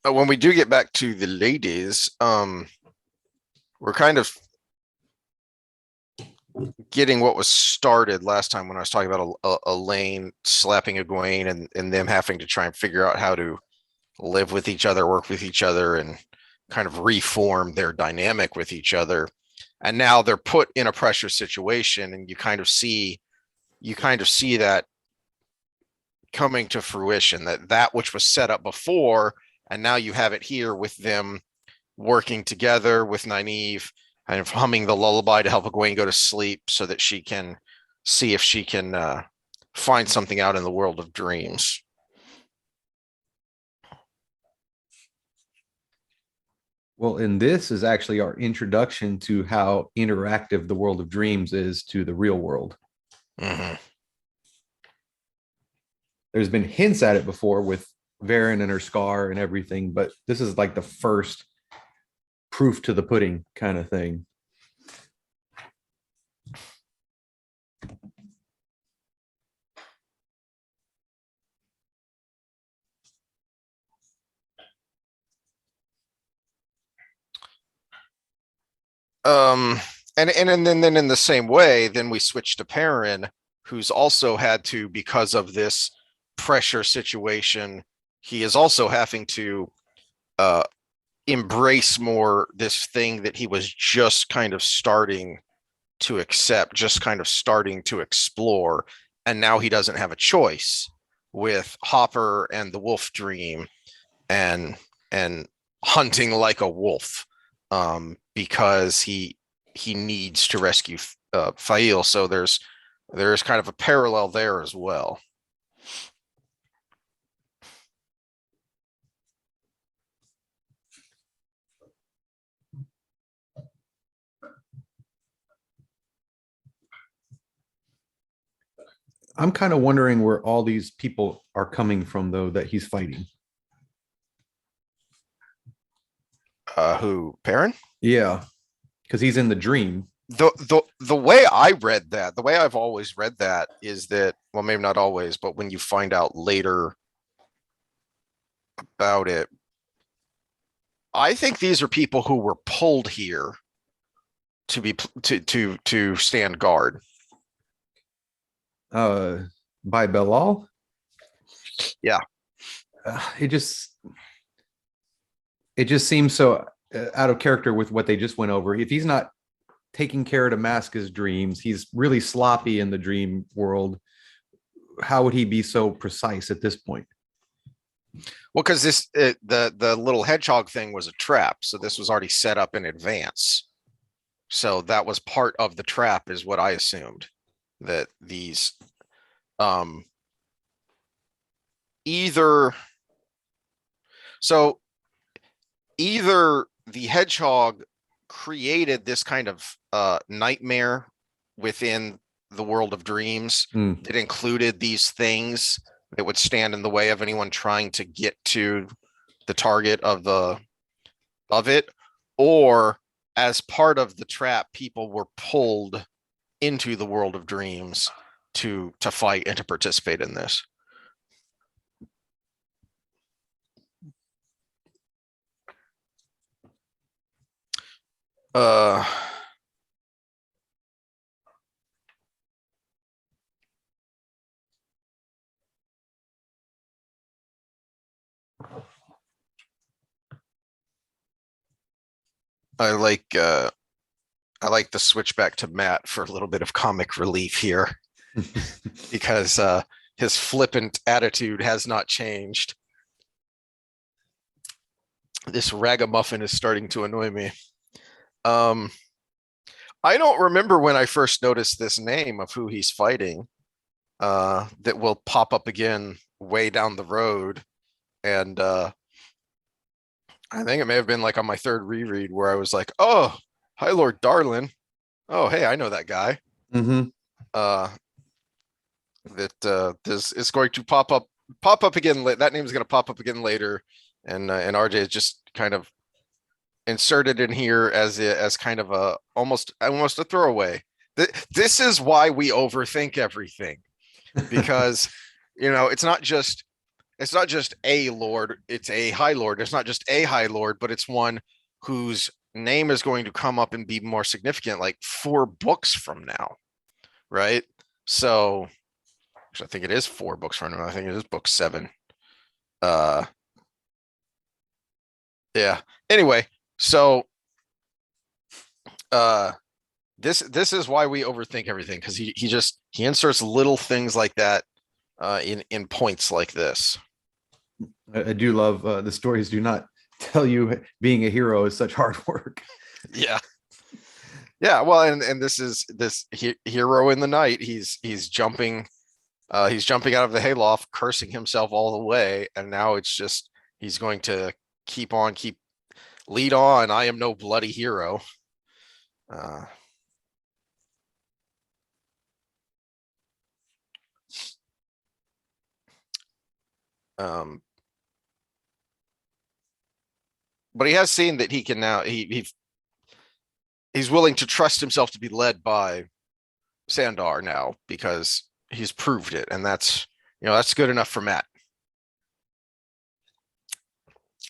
But when we do get back to the ladies, we're kind of getting what was started last time when I was talking about Elaine slapping Egwene and them having to try and figure out how to live with each other, work with each other, and kind of reform their dynamic with each other. And now they're put in a pressure situation, and you kind of see that coming to fruition, that which was set up before, and now you have it here with them working together with Nynaeve, kind of humming the lullaby to help Egwene go to sleep so that she can see if she can find something out in the world of dreams. well, and this is actually our introduction to how interactive the world of dreams is to the real world. Mm-hmm. There's been hints at it before with Varen and her scar and everything, but this is like the first proof to the pudding kind of thing. Um, and then in the same way, then we switch to Perrin, who's also had to, because of this pressure situation, he is also having to uh embrace more this thing that he was just kind of starting to accept, just kind of starting to explore, and now he doesn't have a choice with Hopper and the Wolf Dream and and hunting like a wolf, because he needs to rescue Fail. So there's kind of a parallel there as well. I'm kind of wondering where all these people are coming from, though, that he's fighting. Who Perrin? Yeah, because he's in the dream. The way I read that, the way I've always read that is that, well, maybe not always, but when you find out later about it, I think these are people who were pulled here to be to stand guard. Uh, by Belal. Yeah. It just seems so out of character with what they just went over. If he's not taking care to mask his dreams, he's really sloppy in the dream world. How would he be so precise at this point? Well, because the little hedgehog thing was a trap, so this was already set up in advance. So that was part of the trap, is what I assumed. That these um either so either the hedgehog created this kind of nightmare within the world of dreams Mm. that included these things that would stand in the way of anyone trying to get to the target of it, or as part of the trap, people were pulled into the world of dreams to fight and to participate in this. Uh, I like uh, I like the switch back to Matt for a little bit of comic relief here, because his flippant attitude has not changed. This ragamuffin is starting to annoy me. Um, I don't remember when I first noticed this name of who he's fighting. That will pop up again way down the road, and I think it may have been like on my third reread where I was like, "Oh, hi, Lord Darlin. Oh, hey, I know that guy." Mm-hmm. Uh, that this is going to pop up again. That name is going to pop up again later, and RJ is just kind of inserted in here as kind of a almost a throwaway. This is why we overthink everything, because it's not just a lord, it's a high lord. It's not just a high lord, but it's one whose name is going to come up and be more significant like 4 books from now, right? So I think it is 4 books from now. I think it is book 7. Uh yeah. Anyway, so uh this is why we overthink everything, because he inserts little things like that in points like this. I do love the stories do not tell you being a hero is such hard work. Yeah. Yeah, well, and this hero in the night. He's jumping out of the hayloft, cursing himself all the way, and now it's just he's going to keep lead on. I am no bloody hero. Uh, um, but he has seen that he can now. He's willing to trust himself to be led by Sandar now because he's proved it, and that's good enough for Matt.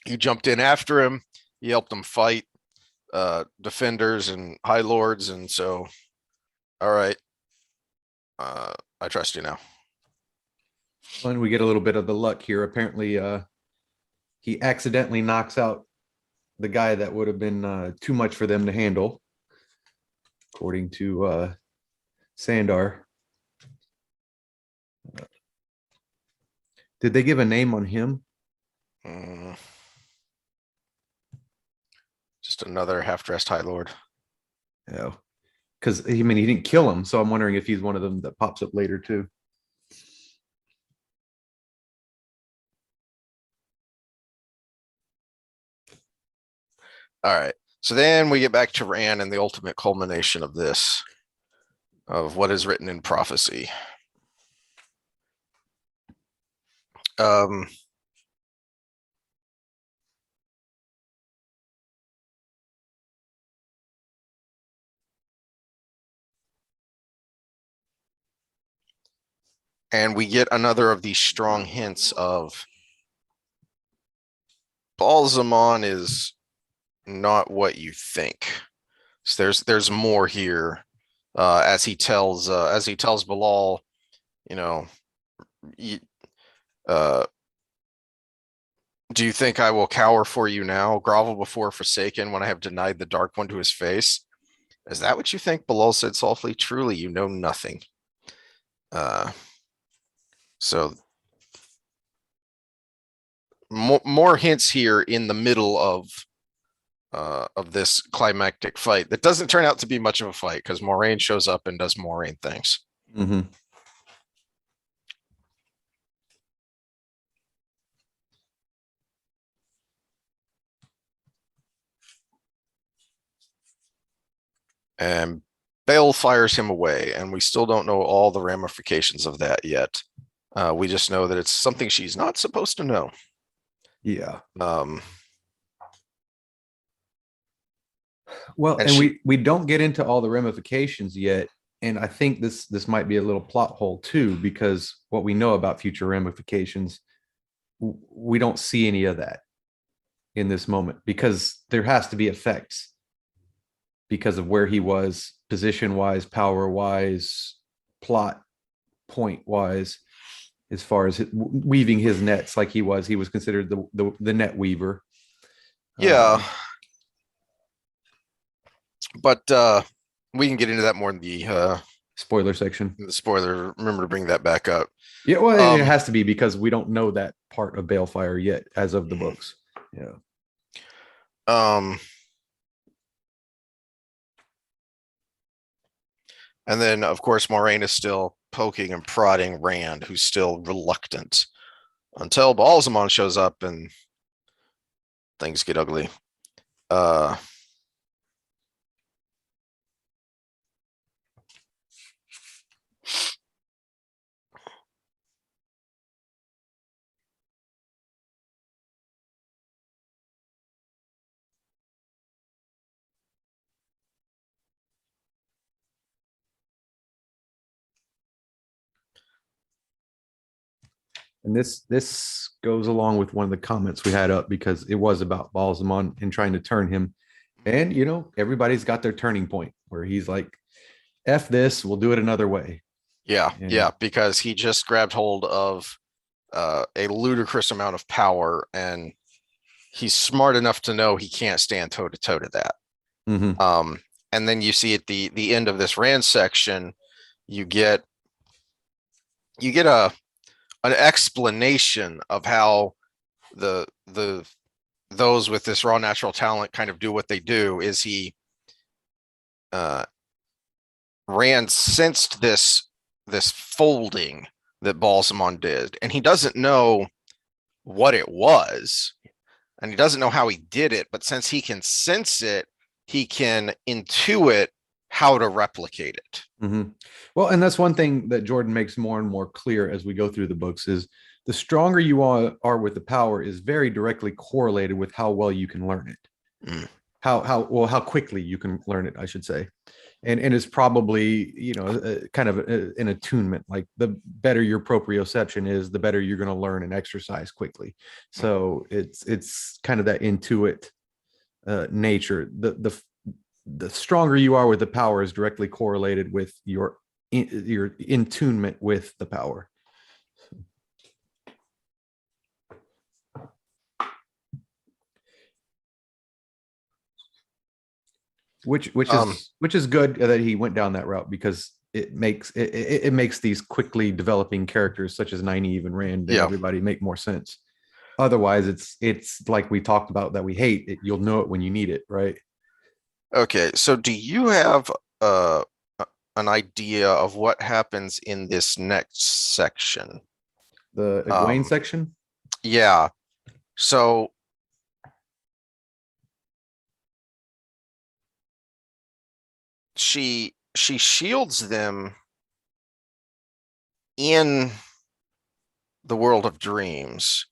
He jumped in after him. He helped him fight defenders and high lords, and so all right, I trust you now. And we get a little bit of the luck here. Apparently, he accidentally knocks out the guy that would have been too much for them to handle, according to Sandar. Did they give a name on him? Mm, just another half-dressed high lord. Yeah, because I mean he didn't kill him, so I'm wondering if he's one of them that pops up later too. All right. So then we get back to Rand and the ultimate culmination of this, of what is written in prophecy. Um, and we get another of these strong hints of Balsamon is not what you think. So there's more here, as he tells Bilal, you know, you, uh, do you think I will cower for you now, grovel before Forsaken when I have denied the Dark One to his face? Is that what you think? Bilal said softly. Truly, you know nothing. Uh, so more hints here in the middle of this climactic fight that doesn't turn out to be much of a fight because Moraine shows up and does Moraine things. Mm-hmm. And Bale fires him away, and we still don't know all the ramifications of that yet. We just know that it's something she's not supposed to know. Yeah. Um, Well, and and she, we don't get into all the ramifications yet, and I think this might be a little plot hole too, because what we know about future ramifications, we don't see any of that in this moment because there has to be effects because of where he was position wise, power wise, plot point wise, as far as weaving his nets like he was considered the net weaver. yeah, Um, but we can get into that more Spoiler section. in the spoiler. Remember to bring that back up. Yeah, well, it Um, has to be because we don't know that part of Balefire yet, as of the mhm. books. Yeah. um, and then of course Moraine is still poking and prodding Rand, who's still reluctant until Balsamon shows up and things get ugly. Uh, And this goes along with one of the comments we had up because it was about Balsamon and trying to turn him. And everybody's got their turning point where he's like, "F this, we'll do it another way." Yeah, And yeah, because he just grabbed hold of a ludicrous amount of power, and he's smart enough to know he can't stand toe to toe to that. mhm. Um, and then you see at the end of this Rand section, you get a an explanation of how the those with this raw natural talent kind of do what they do. Is he uh, Rand sensed this folding that Balsamon did, and he doesn't know what it was, and he doesn't know how he did it, but since he can sense it, he can intuit how to replicate it. Mm-hmm. Well, and that's one thing that Jordan makes more and more clear as we go through the books is the stronger you are with the power is very directly correlated with how well you can learn it. Mm. How quickly you can learn it, I should say. And it's probably kind of an attunement. Like the better your proprioception is, the better you're going to learn and exercise quickly. So it's kind of that intuit nature. The stronger you are with the power is directly correlated with your intunement with the power. Which is good that he went down that route because it makes these quickly developing characters such as Nynaeve and Rand and Yeah. everybody make more sense. Otherwise, it's like we talked about that we hate it. You'll know it when you need it, right? Okay. So, do you have uh, an idea of what happens in this next section? The Egwene Um, section. yeah. So she shields them in the world of dreams,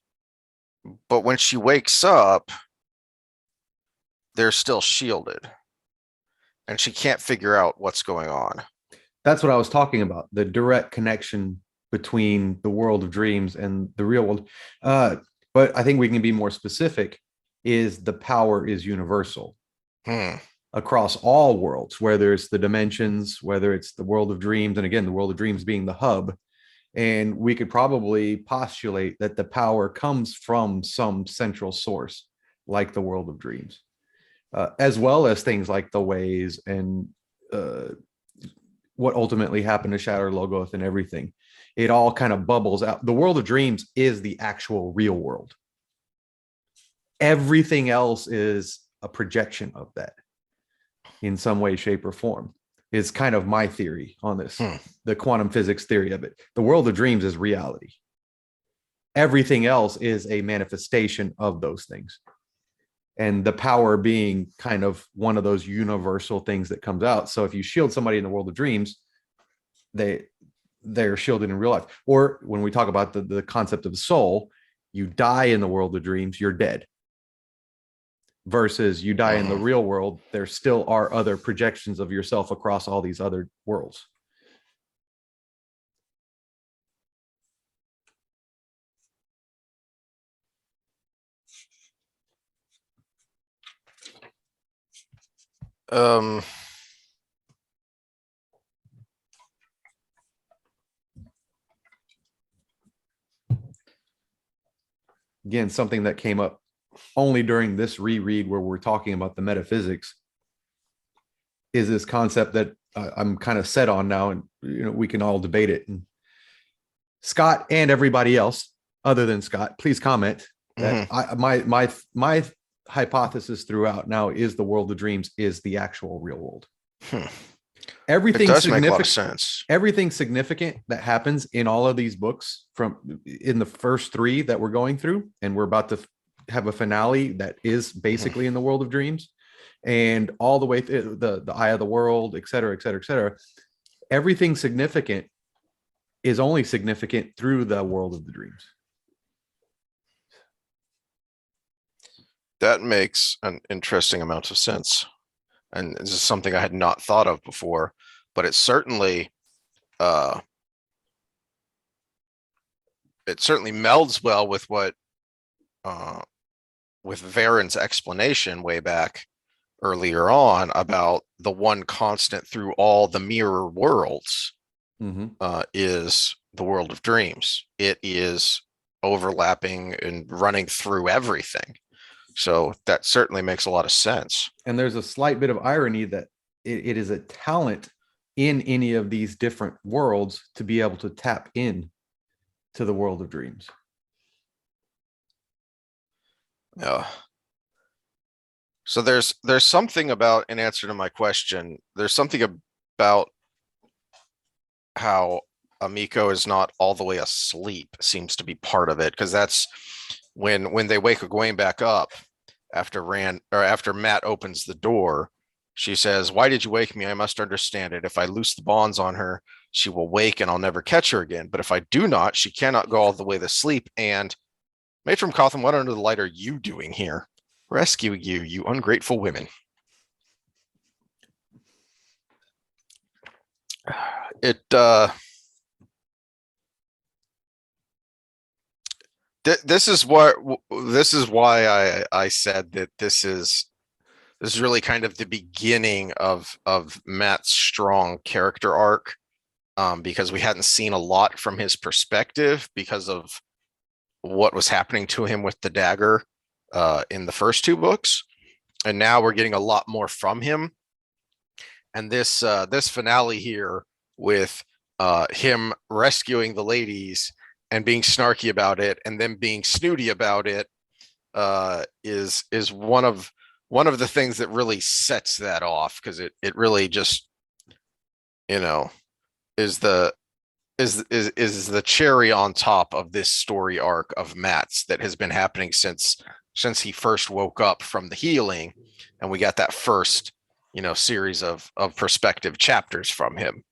but when she wakes up, they're still shielded, and she can't figure out what's going on. That's what I was talking about. The direct connection between the world of dreams and the real world. Uh, but I think we can be more specific. Is the power is universal Hmm. across all worlds, whether it's the dimensions, whether it's the world of dreams, and again, the world of dreams being the hub. And we could probably postulate that the power comes from some central source, like the world of dreams, as well as things like the ways and uh, what ultimately happened to Shatter Logoth and everything. It all kind of bubbles out. The world of dreams is the actual real world. Everything else is a projection of that in some way, shape, or form. Is kind of my theory on this, Hmm. the quantum physics theory of it. The world of dreams is reality. Everything else is a manifestation of those things. And the power being kind of one of those universal things that comes out. So if you shield somebody in the world of dreams, they're shielded in real life. Or when we talk about the concept of the soul, you die in the world of dreams, you're dead. Versus you die in the Mhm. real world, there still are other projections of yourself across all these other worlds. Um, Again, something that came up only during this reread where we're talking about the metaphysics is this concept that I'm kind of set on now, and we can all debate it. And Scott and everybody else, other than Scott, please comment that mhm. my hypothesis throughout now is the world of dreams is the actual real world. Hmm. It Everything does make a lot of significant, sense. everything significant that happens in all of these books from in the first three that we're going through, and we're about to have a finale that is Mhm. basically in the world of dreams, and all the way through the eye of the world, et cetera, et cetera, et cetera. Everything significant is only significant through the world of the dreams. That makes an interesting amount of sense. And this is something I had not thought of before, but it certainly uh it certainly melds well with what with Varen's explanation way back earlier on about the one constant through all the mirror worlds Mhm. is the world of dreams. It is overlapping and running through everything. So that certainly makes a lot of sense. And there's a slight bit of irony that it is a talent in any of these different worlds to be able to tap in to the world of dreams. Yeah. So there's something about, in answer to my question, there's something about how Amiko is not all the way asleep seems to be part of it, because that's when they wake Egwene back up after Matt opens the door. She says, "Why did you wake me? I must understand it. If I loose the bonds on her, she will wake and I'll never catch her again. But if I do not, she cannot go all the way to sleep. And Matron Cotham, what under the light are you doing here? Rescuing you, you ungrateful women." It this is what this is why I said that this is really kind of the beginning of Matt's strong character arc, because we hadn't seen a lot from his perspective because of what was happening to him with the dagger in the first two books, and now we're getting a lot more from him. And this finale here with him rescuing the ladies and being snarky about it and then being snooty about it is one of the things that really sets that off, because it really just, you know, is the is the cherry on top of this story arc of Matt's that has been happening since he first woke up from the healing, and we got that first, series of perspective chapters from him.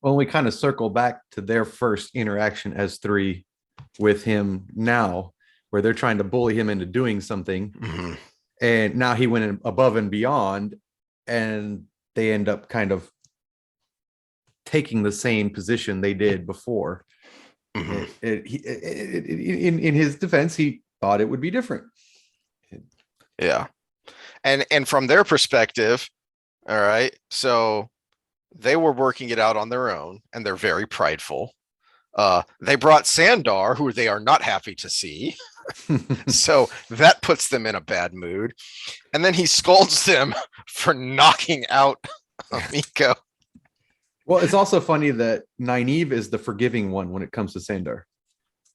When we kind of circle back to their first interaction as three with him now, where they're trying to bully him into doing something, Mm-hmm. and now he went above and beyond, and they end up kind of taking the same position they did before. Mm-hmm. In his defense, he thought it would be different. Yeah, and from their perspective, all right, so they were working it out on their own, and they're very prideful. They brought Sandar, who they are not happy to see. So that puts them in a bad mood. And then he scolds them for knocking out Amiko. Well, it's also funny that Nynaeve is the forgiving one when it comes to Sandar.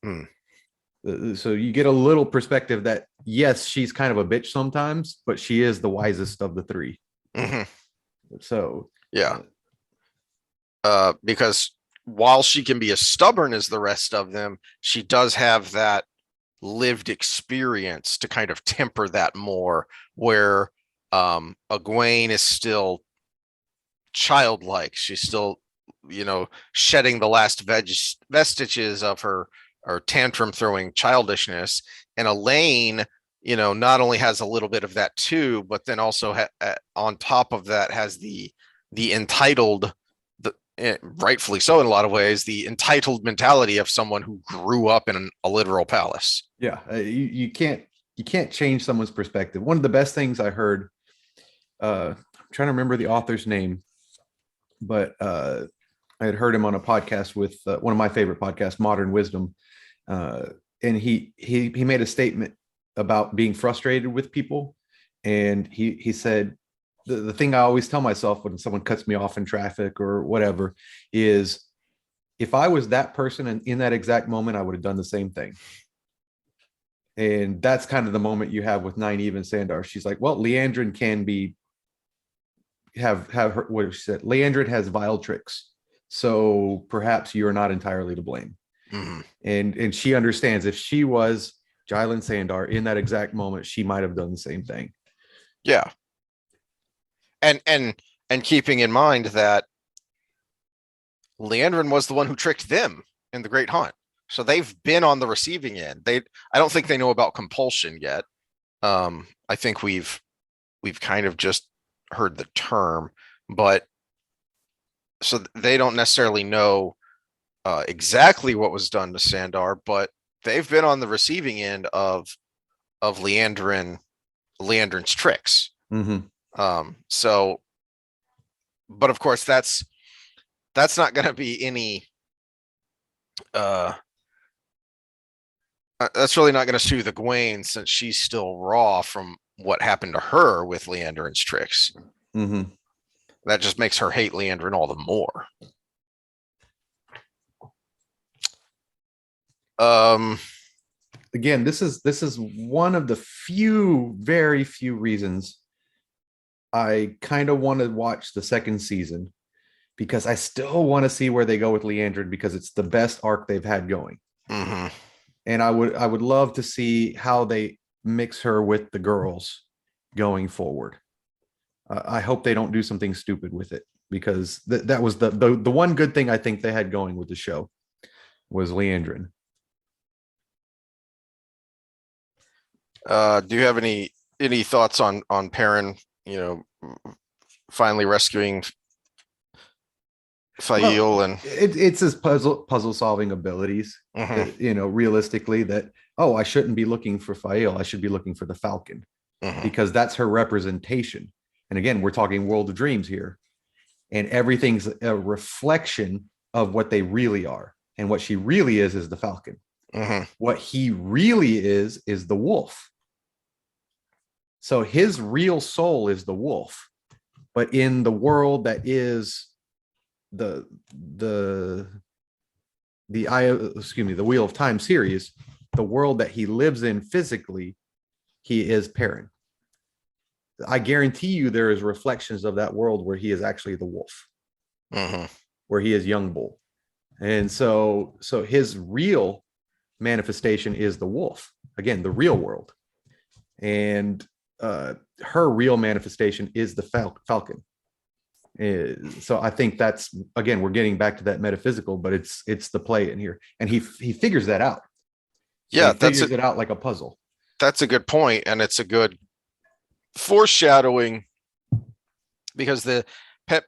Hmm. So you get a little perspective that, yes, she's kind of a bitch sometimes, but she is the wisest of the three. Mm-hmm. So Yeah. Because while she can be as stubborn as the rest of them, she does have that lived experience to kind of temper that more, where Egwene is still childlike. She's still, shedding the last vestiges of her tantrum throwing childishness. And Elaine, not only has a little bit of that too, but then also on top of that has the entitled, rightfully so in a lot of ways, the entitled mentality of someone who grew up in a literal palace. yeah, you can't change someone's perspective. One of the best things I heard, I'm trying to remember the author's name, but I had heard him on a podcast with one of my favorite podcasts, Modern Wisdom, and he made a statement about being frustrated with people, and he said the thing I always tell myself when someone cuts me off in traffic or whatever is, if I was that person and in that exact moment, I would have done the same thing. And that's kind of the moment you have with Nynaeve and Sandar. She's like, well, Leandrin can be have her, what she said. Leandrin has vile tricks, so perhaps you're not entirely to blame. Mm-hmm. And she understands if she was Jylan Sandar in that exact moment, she might have done the same thing. Yeah. And keeping in mind that Leandrin was the one who tricked them in the Great Hunt. So they've been on the receiving end. I don't think they know about compulsion yet. I think we've kind of just heard the term, but so they don't necessarily know exactly what was done to Sandar, but they've been on the receiving end of Leandrin's tricks. Mm-hmm. So, but of course, that's not going to be any. Uh, that's really not going to soothe Egwene since she's still raw from what happened to her with Leandrin's tricks. Mm-hmm. That just makes her hate Leandrin all the more. Um, Again, this is one of the very few reasons I kind of want to watch the second season, because I still want to see where they go with Leandrin, because it's the best arc they've had going. mm-hmm. And I would love to see how they mix her with the girls going forward. I hope they don't do something stupid with it, because that was the one good thing I think they had going with the show was Leandrin. Do you have any thoughts on Perrin? You know, finally rescuing Well, Fail and it's his puzzle solving abilities. mm-hmm, Realistically, that, oh, I shouldn't be looking for Fail. I should be looking for the Falcon, mm-hmm, because that's her representation. And again, we're talking World of Dreams here, and everything's a reflection of what they really are. And what she really is the Falcon. mm-hmm, What he really is the wolf. So his real soul is the wolf, but in the world that is the the the Wheel of Time series, the world that he lives in physically, he is Perrin. I guarantee you there is reflections of that world where he is actually the wolf, mm-hmm. where he is young bull. And so his real manifestation is the wolf, again, the real world. And her real manifestation is the Falcon. So I think that's, again, we're getting back to that metaphysical, but it's the play in here, and he figures that out. But Yeah, he figures it out like a puzzle. that's a good point, and it's a good foreshadowing because the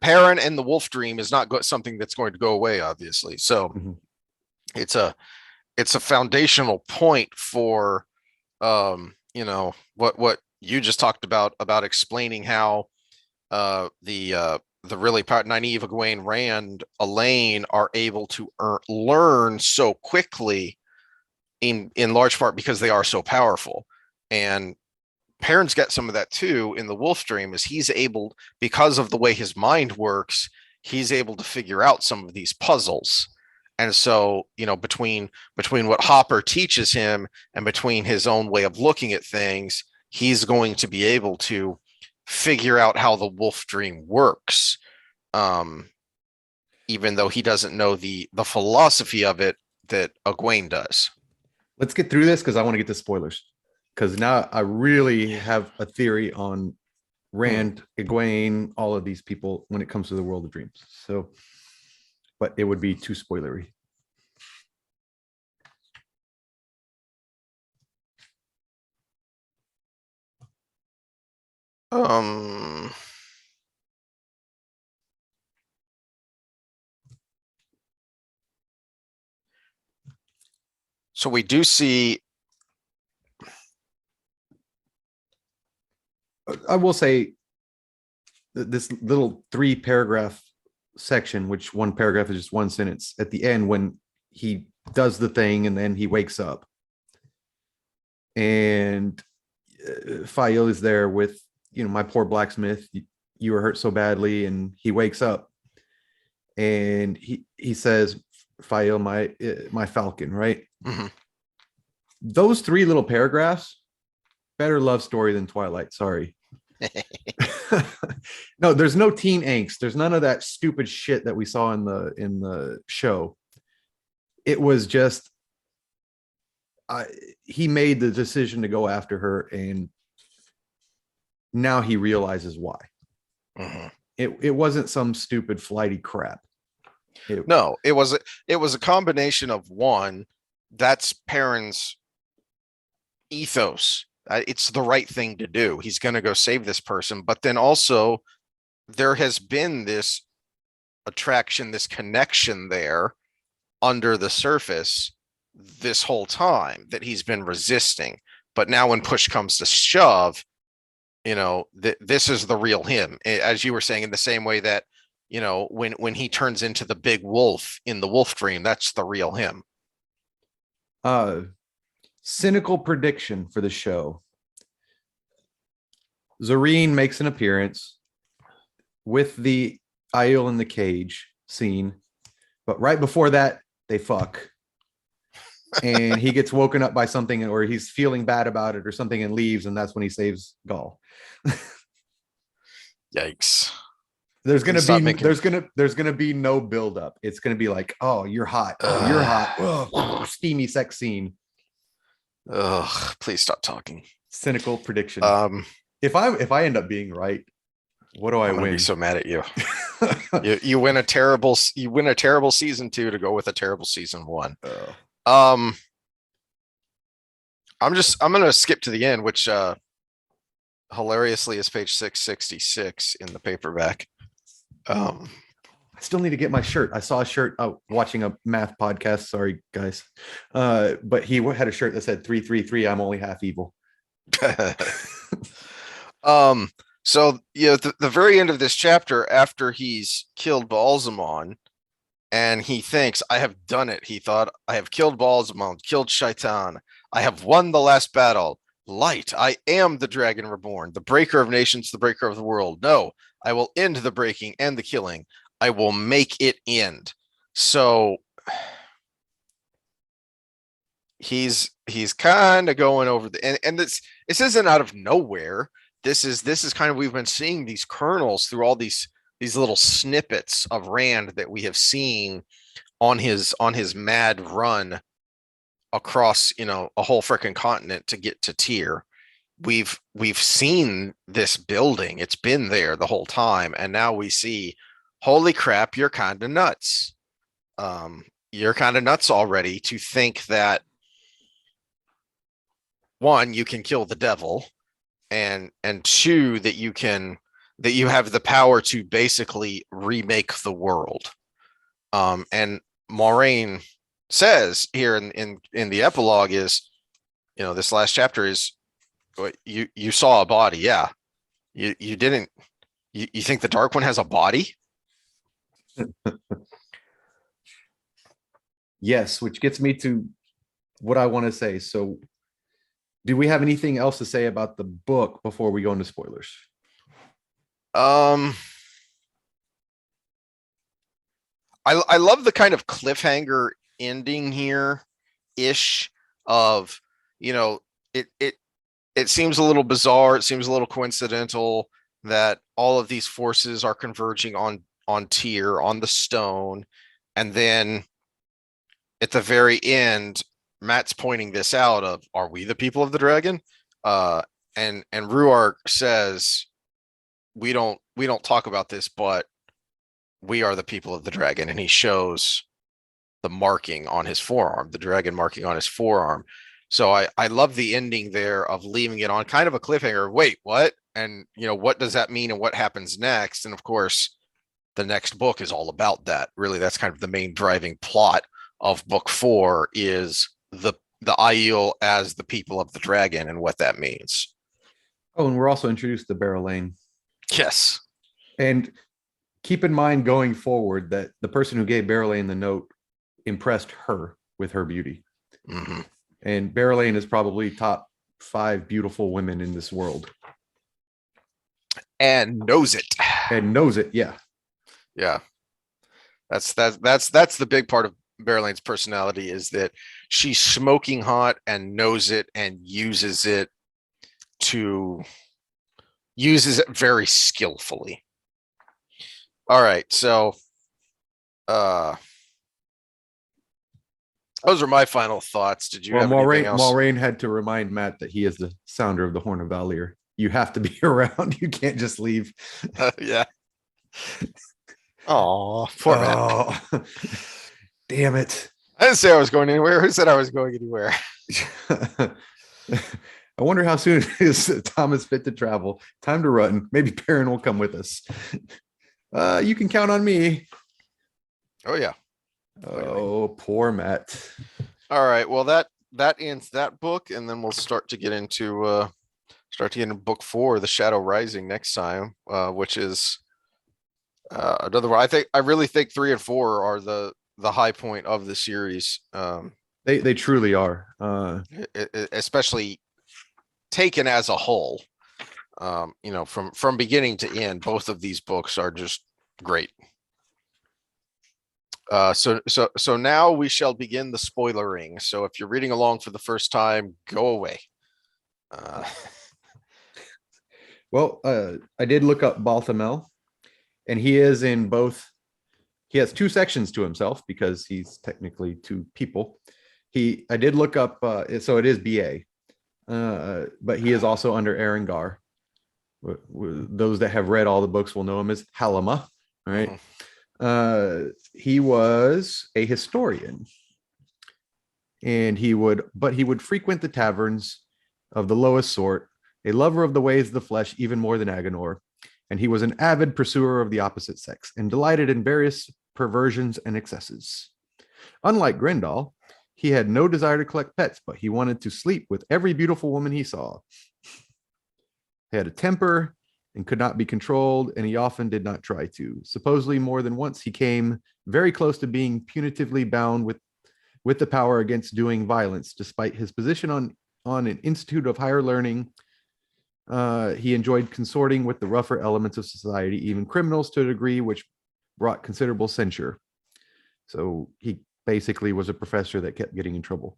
Perrin and the Wolf Dream is not something that's going to go away, obviously. So Mhm. it's a foundational point for what you just talked about explaining how the really naive Egwene Rand Elaine are able to learn so quickly in large part because they are so powerful. And Perrin's got some of that too in the Wolf Dream, is he's able, because of the way his mind works, he's able to figure out some of these puzzles. And so, between what Hopper teaches him and between his own way of looking at things, he's going to be able to figure out how the Wolf Dream works. Um, Even though he doesn't know the philosophy of it that Egwene does. Let's get through this, because I want to get to spoilers. Because now I really have a theory on Rand, Egwene, all of these people when it comes to the World of Dreams. So, but it would be too spoilery. Um, so we do see. I will say this little 3-paragraph section, which one paragraph is just one sentence at the end, when he does the thing and then he wakes up, and Fael is there with, my poor blacksmith, you were hurt so badly, and he wakes up and he says, Fael, my falcon, right? Mhm. Those 3 little paragraphs, better love story than Twilight. Sorry. No, there's no teen angst. There's none of that stupid shit that we saw in the show. It was just, he made the decision to go after her, and now he realizes why. Mhm. It wasn't some stupid flighty crap. No, it was a combination of one, that's Perrin's ethos. It's the right thing to do. He's going to go save this person, but then also there has been this attraction, this connection there under the surface this whole time that he's been resisting. But now when push comes to shove, this is the real him. As you were saying, in the same way that, when he turns into the big wolf in the wolf dream, that's the real him. Cynical prediction for the show. Zareen makes an appearance with the Aiel in the cage scene, but right before that, they fuck. And he gets woken up by something, or he's feeling bad about it or something, and leaves, and that's when he saves Gaul. Yikes. There's gonna be no build up. It's gonna be like, oh, you're hot. Oh, you're hot. Oh, steamy sex scene. Ugh, please stop talking. Cynical prediction. If I end up being right, what do I win? I'm gonna be so mad at you. you win a terrible season 2 to go with a terrible season 1. I'm gonna skip to the end, which hilariously is page 666 in the paperback. I still need to get my shirt. I saw a shirt watching a math podcast. Sorry, guys. But he had a shirt that said 333. I'm only half evil. So the very end of this chapter, after he's killed Balsamon, and he thinks, I have done it. He thought, I have killed Balsamon, killed Shaitan. I have won the last battle. Light, I am the dragon reborn, the breaker of nations, the breaker of the world. No, I will end the breaking and the killing. I will make it end. So he's kind of going over and this isn't out of nowhere. This is kind of, we've been seeing these kernels through all these little snippets of Rand that we have seen on his mad run across, a whole freaking continent to get to Tyr. We've seen this building. It's been there the whole time. And now we see, holy crap, you're kind of nuts. You're kind of nuts already to think that, one, you can kill the devil, and two, that you have the power to basically remake the world. And Moiraine says here in the epilogue is, this last chapter is, you saw a body. Yeah. You didn't, you think the Dark One has a body? Yes, which gets me to what I want to say. So do we have anything else to say about the book before we go into spoilers? I love the kind of cliffhanger ending here ish of, it seems a little bizarre. It seems a little coincidental that all of these forces are converging on Tyr, on the stone. And then at the very end, Matt's pointing this out of, are we the people of the dragon? And Ruark says, we don't talk about this, but we are the people of the dragon. And he shows the marking on his forearm, the dragon marking on his forearm. So I love the ending there of leaving it on kind of a cliffhanger. Wait, what? And what does that mean and what happens next? And of course, the next book is all about that. Really, that's kind of the main driving plot of book 4 is the Aiel as the people of the dragon and what that means. Oh, and we're also introduced to Barrelane. Yes. And keep in mind going forward that the person who gave Barrelane the note impressed her with her beauty. Mm-hmm. And Barrelane is probably top 5 beautiful women in this world. And knows it. Yeah. Yeah. That's the big part of Barrelane's personality, is that she's smoking hot and knows it and uses it very skillfully. All right, so those are my final thoughts. Did you have anything else? Moiraine had to remind Matt that he is the sounder of the Horn of Valir. You have to be around. You can't just leave. Yeah. Oh, poor Matt. Damn it. I didn't say I was going anywhere. Who said I was going anywhere? I wonder how soon is Thomas fit to travel. Time to run. Maybe Perrin will come with us. You can count on me. Oh, yeah. clearly. Oh, poor Matt. All right. Well, that ends that book, and then we'll start to get into book 4, The Shadow Rising, next time, which is another one. I really think 3 and 4 are the high point of the series. They truly are. Especially taken as a whole. From beginning to end, both of these books are just great. So now we shall begin the spoilering. So if you're reading along for the first time, go away. Uh, Well, I did look up Balthamel, and he is in both. He has two sections to himself because he's technically two people. I did look up, so it is BA, but he is also under Erengar. Those that have read all the books will know him as Halama. All right. He was a historian, and he would frequent the taverns of the lowest sort, a lover of the ways of the flesh even more than Agenor, and he was an avid pursuer of the opposite sex and delighted in various perversions and excesses. Unlike Grendel, he had no desire to collect pets, but he wanted to sleep with every beautiful woman he saw. He had a temper and could not be controlled, and he often did not try to. Supposedly, more than once, he came very close to being punitively bound with the power against doing violence, despite his position on an institute of higher learning. He enjoyed consorting with the rougher elements of society, even criminals, to a degree which brought considerable censure. So he basically was a professor that kept getting in trouble.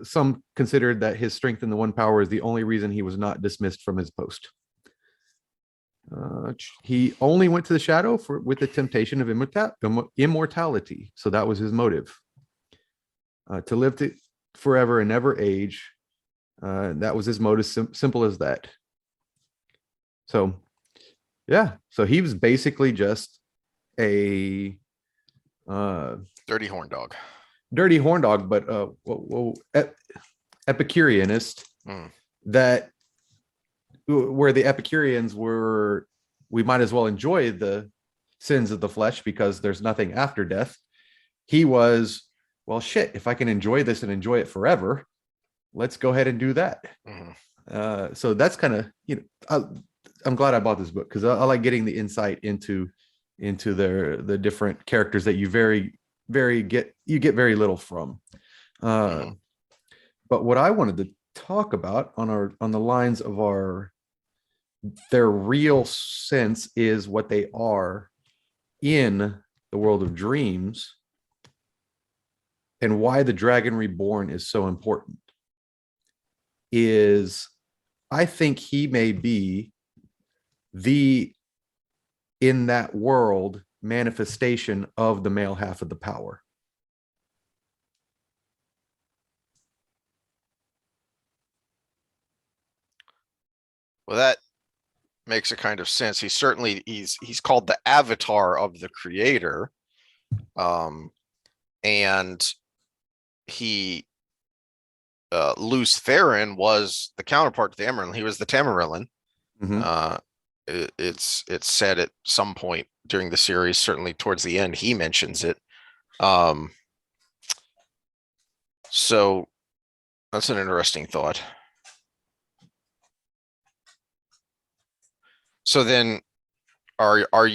Some considered that his strength in the one power is the only reason he was not dismissed from his post. He only went to the shadow with the temptation of immortality. So that was his motive. To live forever and never age. That was his motive, simple as that. So, yeah. So he was basically just a dirty horn dog. Dirty horn dog, but Epicureanist that where the Epicureans were, we might as well enjoy the sins of the flesh because there's nothing after death. He was, well, shit, if I can enjoy this and enjoy it forever, let's go ahead and do that. So that's kind of, I'm glad I bought this book because I like getting the insight into the different characters that you get very little from. But what I wanted to talk about on the lines of their real sense is what they are in the world of dreams and why the Dragon Reborn is so important is I think he may be in that world manifestation of the male half of the power. Well, that makes a kind of sense. He's called the avatar of the creator. And he Luce Theron was the counterpart to the Emerald. He was the Tamarillan. It's said at some point during the series, certainly towards the end, he mentions it. So that's an interesting thought. So then are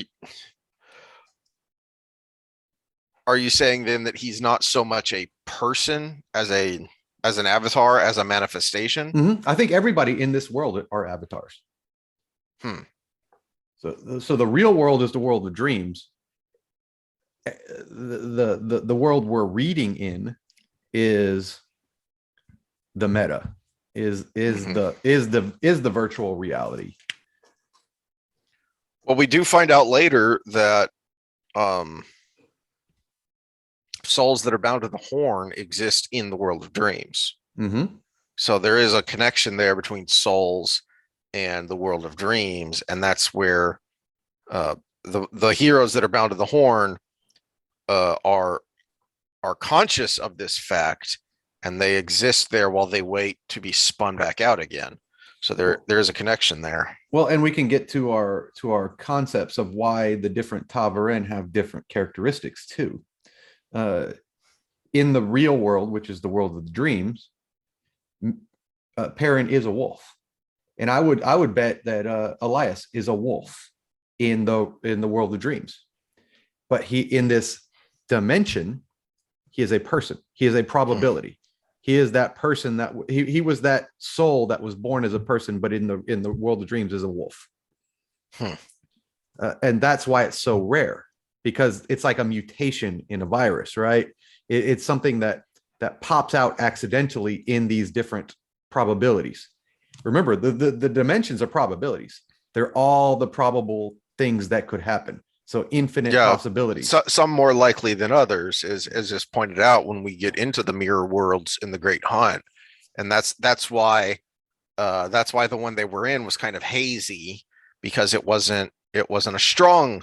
you saying then that he's not so much a person as an avatar, as a manifestation? I think everybody in this world are avatars. So the real world is the world of dreams. The world we're reading in is the meta, is the virtual reality. Well, we do find out later that souls that are bound to the horn exist in the world of dreams. So there is a connection there between souls and the world of dreams, and that's where the heroes that are bound to the horn are conscious of this fact, and they exist there while they wait to be spun back out again. So Well, there's a connection there. well, and we can get to our concepts of why the different Tavaren have different characteristics too. Uh, in the real world, which is the world of the dreams, Perrin is a wolf, and I would bet that Elias is a wolf in the world of dreams. But he in this dimension, he is a person. He is a Hmm. probability. He is that person that he was that soul that was born as a person, but in the world of dreams is a wolf. Hmm. And that's why it's so rare, because it's like a mutation in a virus, right? It's something that pops out accidentally in these different probabilities. Remember, the dimensions are probabilities. They're all the probable things that could happen. So infinite Yeah, possibilities. so, some more likely than others, as is pointed out when we get into the mirror worlds in the Great Hunt, and that's why the one they were in was kind of hazy because it wasn't a strong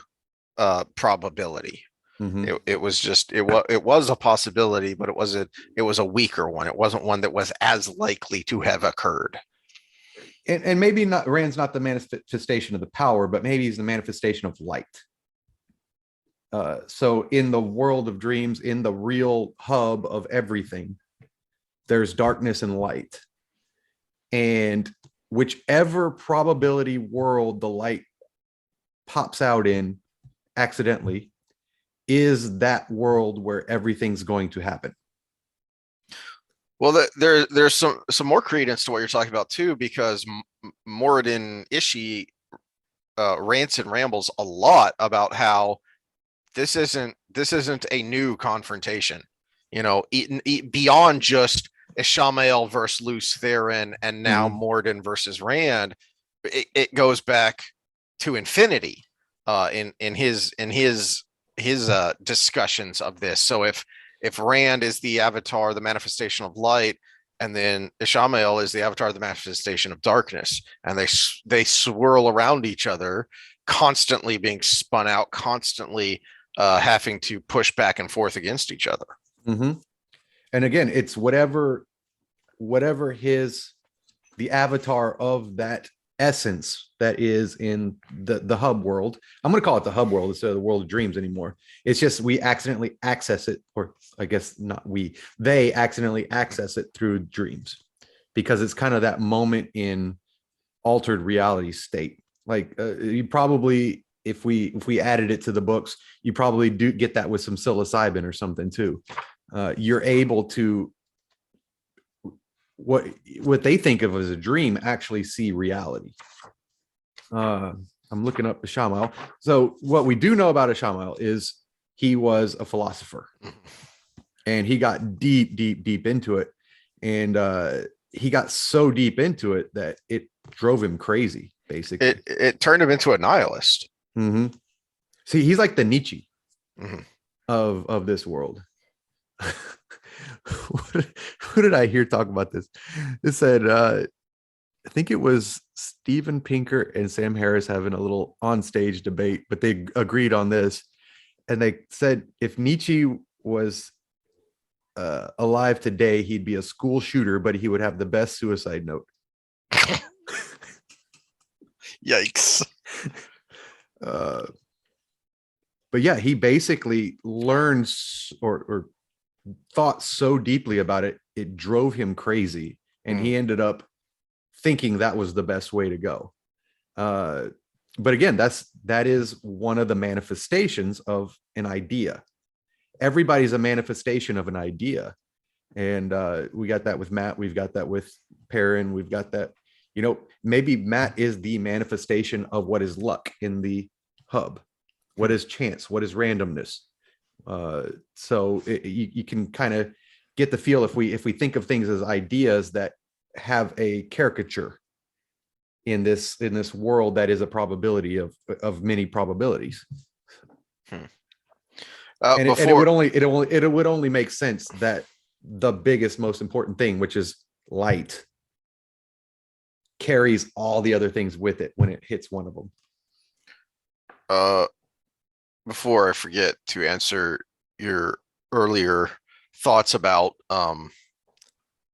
probability. Mm-hmm. It was just it was a possibility, but it was a weaker one. It wasn't one that was as likely to have occurred. And maybe not Rand's not the manifestation of the power, but maybe he's the manifestation of light. So in the world of dreams, in the real hub of everything, there's darkness and light. And whichever probability world the light pops out in accidentally is that world where everything's going to happen. Well, there's some more credence to what you're talking about too, because Moradin Ishii rants and rambles a lot about how this isn't a new confrontation. Beyond just Ishamael versus Luce Theron and now Mm-hmm. Morden versus Rand, it goes back to infinity in his discussions of this. So if Rand is the avatar, the manifestation of light, and then Ishamael is the avatar, the manifestation of darkness, and they swirl around each other, constantly being spun out, constantly having to push back and forth against each other. Mm-hmm. And again, it's whatever his the avatar of that essence that is in the hub world. I'm going to call it the hub world instead of the world of dreams anymore. It's just we accidentally access it, or I guess not we, they accidentally access it through dreams, because it's kind of that moment in altered reality state. Like you probably, if we added it to the books, you probably do get that with some psilocybin or something too. You're able to what what they think of as a dream actually see reality. Uh, I'm looking up Ishamael. So what we do know about Ishamael is he was a philosopher, and he got deep, deep, deep into it, and he got so deep into it that it drove him crazy, basically. It turned him into a nihilist. Mm-hmm. See, he's like the Nietzsche Mm-hmm. of this world. Who did I hear talk about this? It said I think it was Steven Pinker and Sam Harris having a little on-stage debate, but they agreed on this. And they said if Nietzsche was alive today, he'd be a school shooter, but he would have the best suicide note. Yikes. Uh, but yeah, he basically learns or thought so deeply about it, it drove him crazy. And Mm. he ended up thinking that was the best way to go. Uh, but again, that is one of the manifestations of an idea. Everybody's a manifestation of an idea, and we got that with Matt. We've got that with Perrin. We've got that. Maybe Matt is the manifestation of what is luck in the hub. What is chance? What is randomness? So you can kind of get the feel if we think of things as ideas that have a caricature in this world that is a probability of many probabilities. Hmm. And it Before would only make sense that the biggest, most important thing, which is light, carries all the other things with it when it hits one of them. uh before I forget to answer your earlier thoughts about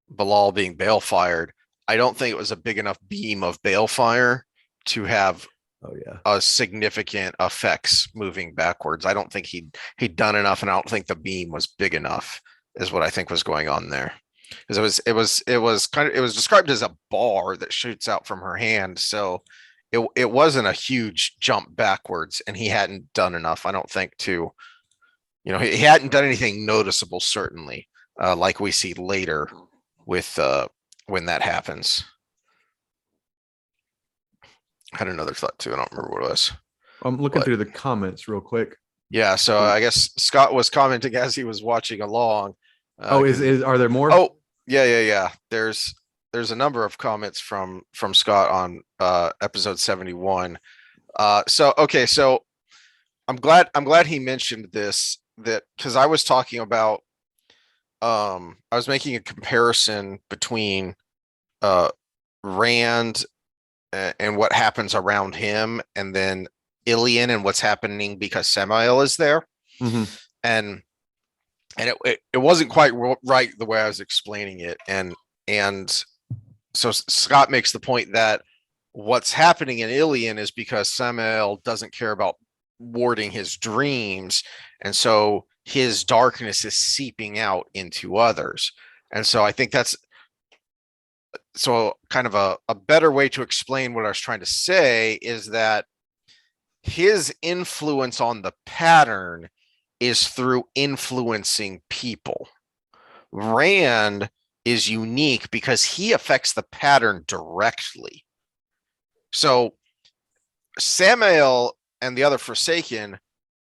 Bilal being bail fired, I don't think it was a big enough beam of balefire to have Oh yeah. a significant effects moving backwards. I don't think he'd done enough, and I don't think the beam was big enough, is what I think was going on there. Because it was described as a bar that shoots out from her hand, so it wasn't a huge jump backwards, and he hadn't done enough, I don't think, to he hadn't done anything noticeable, certainly, like we see later with when that happens. I had another thought too. I don't remember what it was, I'm looking but through the comments real quick. yeah. So I guess Scott was commenting as he was watching along. Oh, Because is are there more? oh yeah. There's a number of comments from Scott on episode 71. So okay, so I'm glad he mentioned this, that because I was talking about I was making a comparison between uh Rand and what happens around him, and then Ilian and what's happening because Samael is there. Mm-hmm. And it wasn't quite right the way I was explaining it. And so Scott makes the point that what's happening in Ilian is because Samael doesn't care about warding his dreams, and so his darkness is seeping out into others. And so I think that's so kind of a better way to explain what I was trying to say is that his influence on the pattern is through influencing people. Rand is unique because he affects the pattern directly. So Samael and the other Forsaken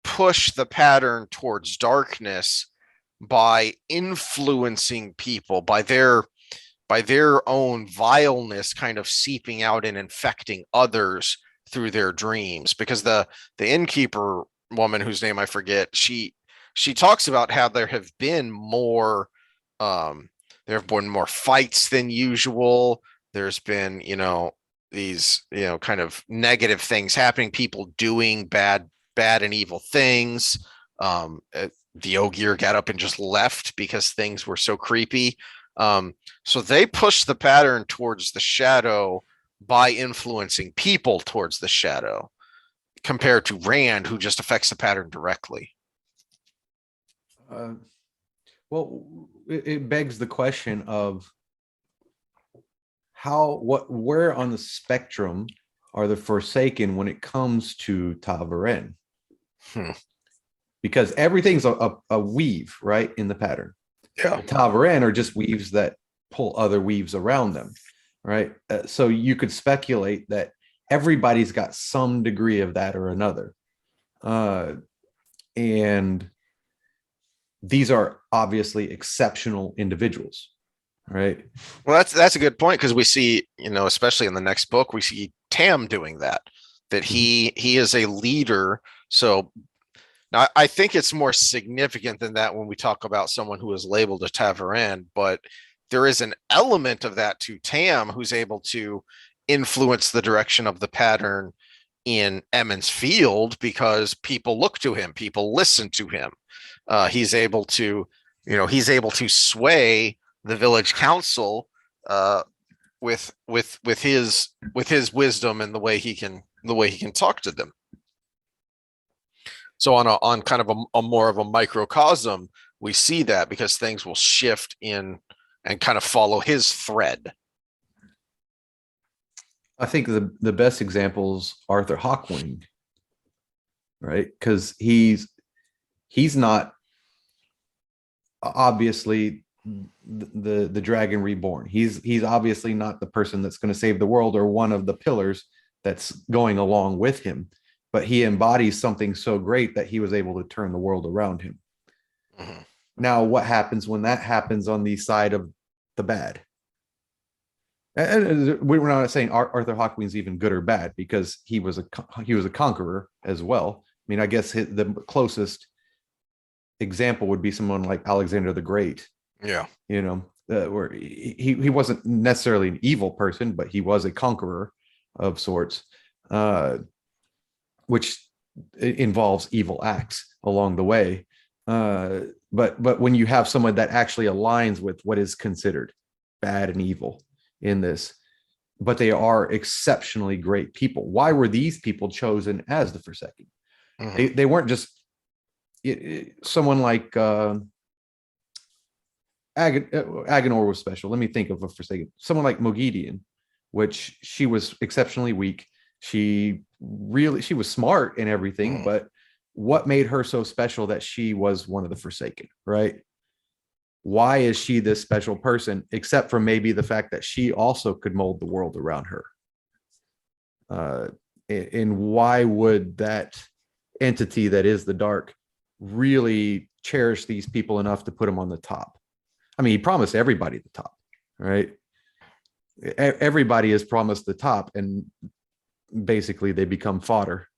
push the pattern towards darkness by influencing people, by their own vileness kind of seeping out and infecting others through their dreams. Because the innkeeper woman, whose name I forget, she talks about how there have been more fights than usual. There's been, these, kind of negative things happening, people doing bad and evil things. The Ogier got up and just left because things were so creepy. So they push the pattern towards the shadow by influencing people towards the shadow, compared to Rand, who just affects the pattern directly. Uh, well, it begs the question of where on the spectrum are the Forsaken when it comes to Ta'veren? Because everything's a weave, right, in the pattern. Yeah. Ta'veren are just weaves that pull other weaves around them, right? So you could speculate that everybody's got some degree of that or another. And these are obviously exceptional individuals, right? Well, that's a good point, because we see, especially in the next book, we see Tam doing that. That he is a leader. So now I think it's more significant than that when we talk about someone who is labeled a Ta'veren, but there is an element of that to Tam, who's able to influence the direction of the pattern in Emond's Field because people look to him, people listen to him. He's able to, sway the village council with his wisdom and the way he can talk to them. So on kind of a more of a microcosm, we see that because things will shift in and kind of follow his thread. I think the best examples Arthur Hawkwing, right? Because he's not obviously the dragon reborn. He's obviously not the person that's going to save the world or one of the pillars that's going along with him, but he embodies something so great that he was able to turn the world around him. Mm-hmm. Now, what happens when that happens on the side of the bad? And we're not saying Arthur Hawkwing's even good or bad, because he was a conqueror as well. I mean, I guess the closest example would be someone like Alexander the Great. Yeah. Where he wasn't necessarily an evil person, but he was a conqueror of sorts, which involves evil acts along the way. But when you have someone that actually aligns with what is considered bad and evil, in this, but they are exceptionally great people. Why were these people chosen as the Forsaken? Mhm. They weren't just someone like Agenor was special. Let me think of a Forsaken. Someone like Moghedian, which she was exceptionally weak. She was smart and everything, Mhm. but what made her so special that she was one of the Forsaken, right? Why is she this special person, except for maybe the fact that she also could mold the world around her? Uh, and why would that entity that is the dark really cherish these people enough to put them on the top? I mean, he promised everybody the top, right? Everybody is promised the top, and basically they become fodder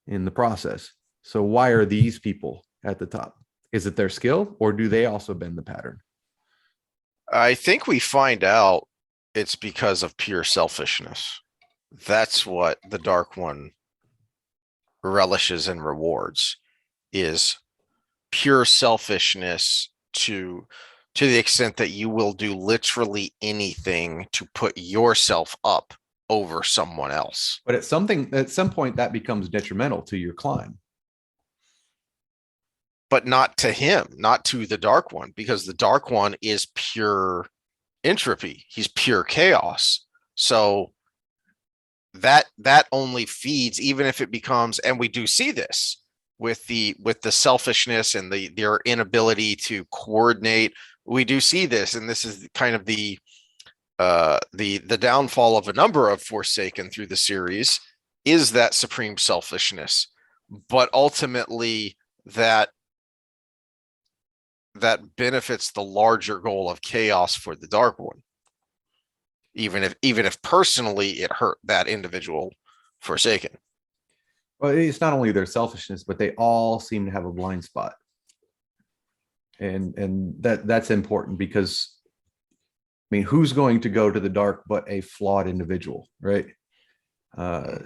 in the process. So why are these people at the top? Is it their skill, or do they also bend the pattern? I think we find out it's because of pure selfishness. That's what the Dark One relishes and rewards, is pure selfishness to the extent that you will do literally anything to put yourself up over someone else. But at some point that becomes detrimental to your climb. But not to him, not to the Dark One, because the Dark One is pure entropy. He's pure chaos. So that only feeds, even if it becomes, and we do see this with the selfishness and their inability to coordinate. We do see this, and this is kind of the downfall of a number of Forsaken through the series, is that supreme selfishness. But ultimately, that that benefits the larger goal of chaos for the Dark One, even if personally it hurt that individual Forsaken. Well, it's not only their selfishness, but they all seem to have a blind spot, and that's important because I mean, who's going to go to the dark but a flawed individual, right? Uh,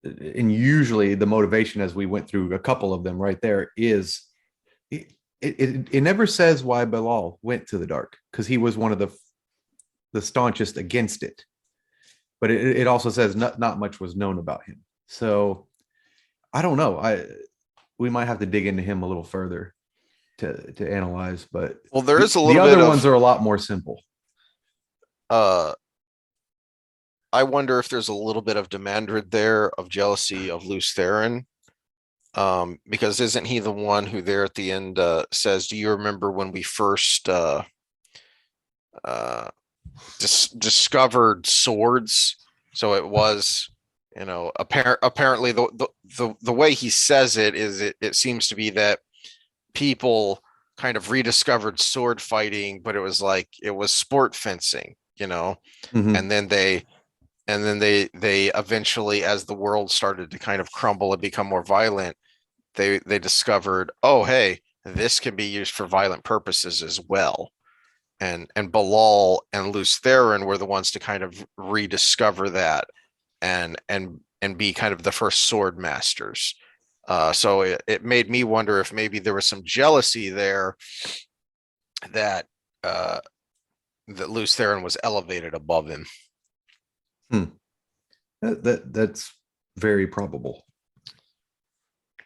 and usually the motivation, as we went through a couple of them right there, is it never says why Bilal went to the dark, because he was one of the staunchest against it, but it also says not much was known about him. So I don't know. We might have to dig into him a little further to analyze, but Well, there is a the little bit other ones of are a lot more simple. uh I wonder if there's a little bit of demandred there of jealousy of Luce Theron. Because isn't he the one who there at the end says, "Do you remember when we first uh discovered swords?" So it was, apparently the way he says it is, it seems to be that people kind of rediscovered sword fighting, but it was like it was sport fencing, Mm-hmm. and then they eventually, as the world started to kind of crumble and become more violent, they discovered, oh hey, this can be used for violent purposes as well. And Bilal and Luce Theron were the ones to kind of rediscover that and be kind of the first sword masters. So it made me wonder if maybe there was some jealousy there, that uh, that Luce Theron was elevated above him. Hmm. That's very probable.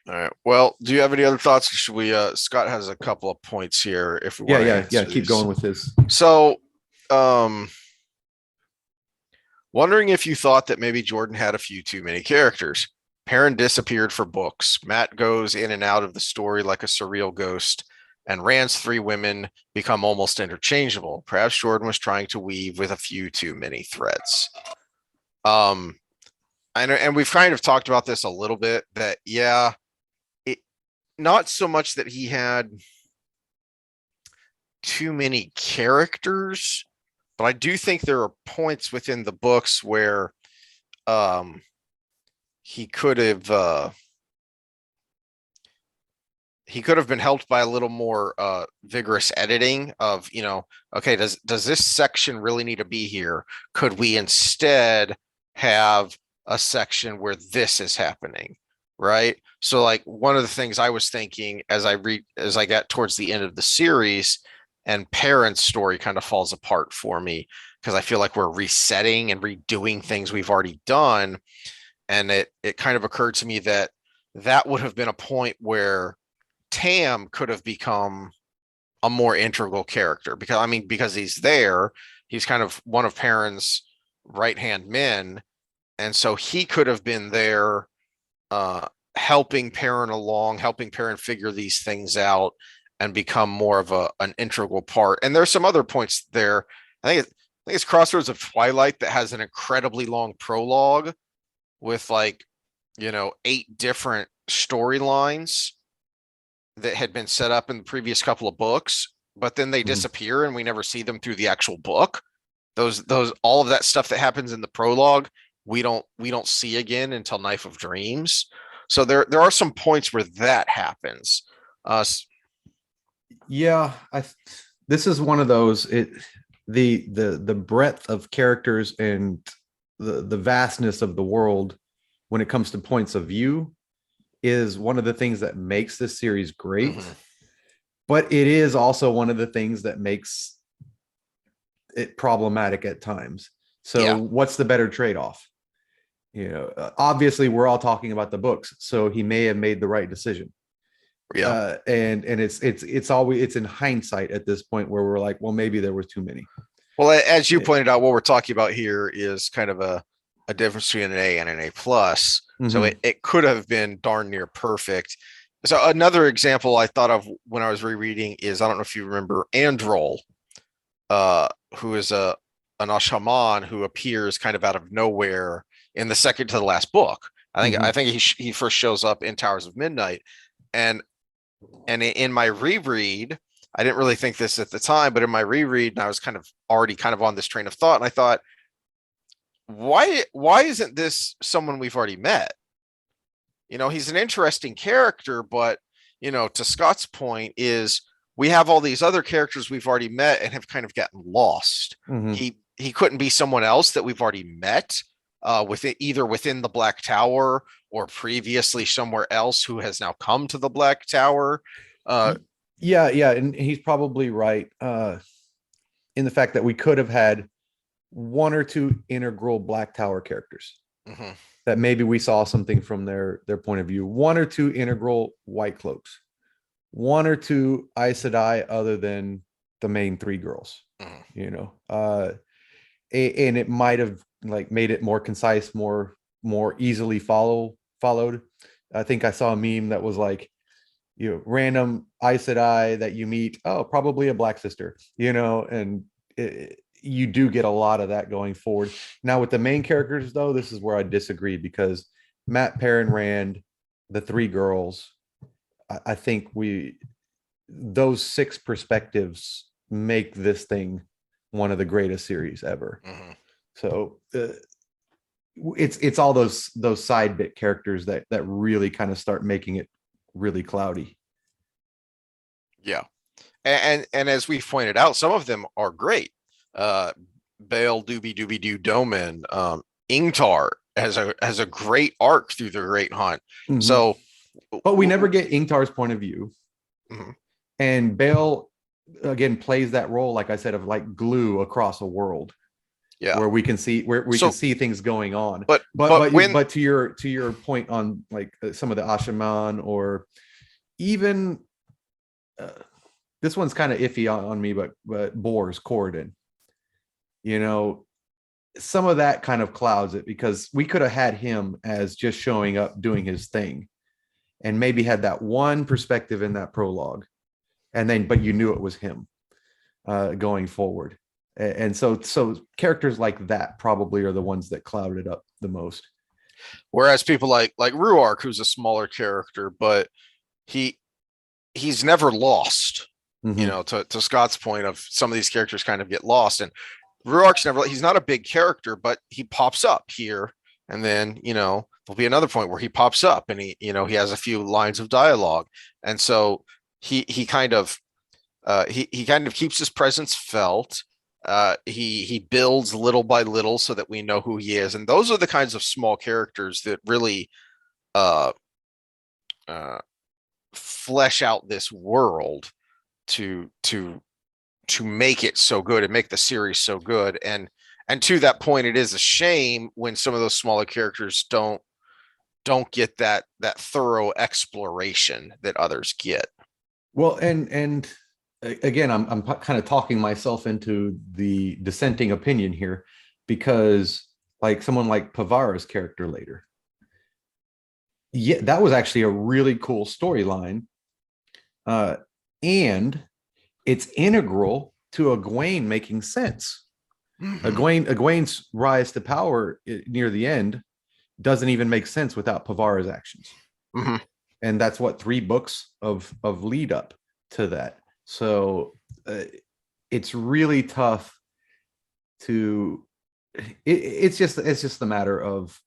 All right. Well, do you have any other thoughts? Should we? Scott has a couple of points here if we Yeah, want to yeah, yeah. answer Keep these. going with his. So, um, wondering if you thought that maybe Jordan had a few too many characters. Perrin disappeared for books. Matt goes in and out of the story like a surreal ghost, and Rand's three women become almost interchangeable. Perhaps Jordan was trying to weave with a few too many threads. Um, and we've kind of talked about this a little bit. That, yeah, it, not so much that he had too many characters, but I do think there are points within the books where um he could have he could have been helped by a little more vigorous editing of, okay, does this section really need to be here? Could we instead have a section where this is happening? Right. So like one of the things I was thinking as I got towards the end of the series and Perrin's story kind of falls apart for me because I feel like we're resetting and redoing things we've already done. And it kind of occurred to me that that would have been a point where Tam could have become a more integral character, because I mean, because he's there, he's kind of one of Perrin's right hand men, and so he could have been there, uh, helping Perrin along, helping Perrin figure these things out, and become more of an integral part. And there's some other points there. I think it's Crossroads of Twilight that has an incredibly long prologue with like 8 different storylines that had been set up in the previous couple of books, but then they Mhm. disappear and we never see them through the actual book. Those all of that stuff that happens in the prologue, we don't see again until Knife of Dreams. So there are some points where that happens. Uh Yeah, this is one of those, the breadth of characters and the vastness of the world when it comes to points of view is one of the things that makes this series great, mhm. but it is also one of the things that makes it problematic at times. So Yeah, what's the better trade-off? Obviously we're all talking about the books, so he may have made the right decision. yeah. And it's always, it's in hindsight at this point where we're like, well, maybe there was too many. Well, as you Yeah. pointed out, what we're talking about here is kind of a difference between an A and an A plus. So Mm-hmm. it could have been darn near perfect. So another example I thought of when I was rereading is, I don't know if you remember Androl, who is an Ashaman who appears kind of out of nowhere in the second to the last book. I Mm-hmm. think he first shows up in Towers of Midnight, and in my reread, I didn't really think this at the time, but in my reread, and I was kind of already kind of on this train of thought, and I thought, why isn't this someone we've already met? He's an interesting character, but to Scott's point is we have all these other characters we've already met and have kind of gotten lost. Mm-hmm. He couldn't be someone else that we've already met, either within the Black Tower or previously somewhere else who has now come to the Black Tower. Uh, Yeah, yeah, and he's probably right in the fact that we could have had one or two integral Black Tower characters mhm, that maybe we saw something from their point of view. One or two integral White Cloaks, one or two Aes Sedai other than the main three girls. mhm. You know, and it might have like made it more concise, more easily followed. I think I saw a meme that was like, random Aes Sedai that you meet, oh, probably a black sister, and you do get a lot of that going forward. Now with the main characters though, this is where I disagree because Matt Perrin Rand, the three girls, I think those 6 perspectives make this thing one of the greatest series ever. Mhm. So it's all those side bit characters that really kind of start making it really cloudy. Yeah. And as we pointed out, some of them are great. Uh, Bale Doobie Doobie Doo Doman, Ingtar has a great arc through the Great Hunt. Mm-hmm. So, But we never get Ingtar's point of view, mhm, and Bale again plays that role, like I said, of like glue across a world yeah. where we can So, see things going on. but But but but you when but to your point on like some of the Ashaman or even uh, this one's kind of iffy on me, but Boars Corridon, you know, some of that kind of clouds it because we could have had him as just showing up doing his thing and maybe had that one perspective in that prologue, and then but you knew it was him going forward. And so characters like that probably are the ones that cloud it up the most. Whereas people like Ruark, who's a smaller character, but he he's never lost. Mm-hmm. To Scott's point of some of these characters kind of get lost, and Ruark's never. He's not a big character, but he pops up here, and then there'll be another point where he pops up, and he has a few lines of dialogue, and so he kind of he kind of keeps his presence felt. He builds little by little so that we know who he is, and those are the kinds of small characters that really uh, uh, flesh out this world to make it so good and make the series so good. And to that point, it is a shame when some of those smaller characters don't get that thorough exploration that others get. Well, and again, I'm kind of talking myself into the dissenting opinion here, because like someone like Pavara's character later, yeah, that was actually a really cool storyline, and it's integral to Egwene making sense. Mhm. Egwene's rise to power near the end doesn't even make sense without Pavara's actions, Mhm. and that's what 3 books of lead up to that. So it's really tough to. It's just the matter of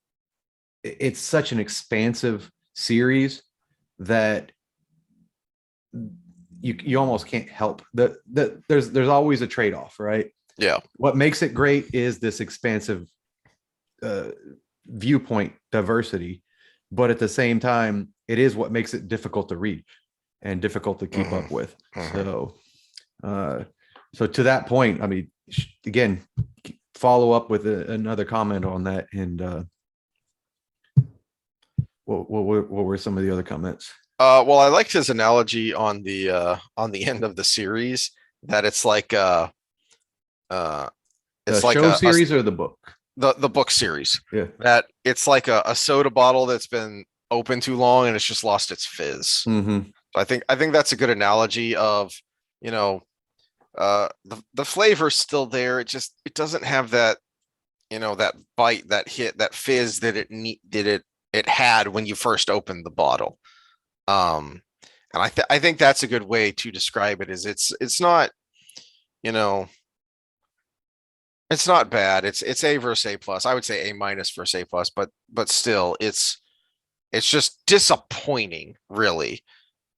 it's such an expansive series that you almost can't help that there's always a trade-off, right? Yeah. What makes it great is this expansive uh, viewpoint diversity, but at the same time, it is what makes it difficult to read and difficult to keep Mhm. up with. Mhm. Uh, so to that point, I mean, again, follow up with another comment on that. And what were some of the other comments? Well, I liked his analogy on the end of the series that uh The it's like show series or the book? the book series, Yeah. that it's like a soda bottle that's been open too long and it's just lost its fizz. Mm-hmm. So I think that's a good analogy of, you know, the flavor's still there. It doesn't have that, that bite, that hit, that fizz that it had when you first opened the bottle. Um, and I think that's a good way to describe it. Is it's not, you know, it's not bad. It's A versus A plus. I would say A minus versus A plus, but still, it's just disappointing, really,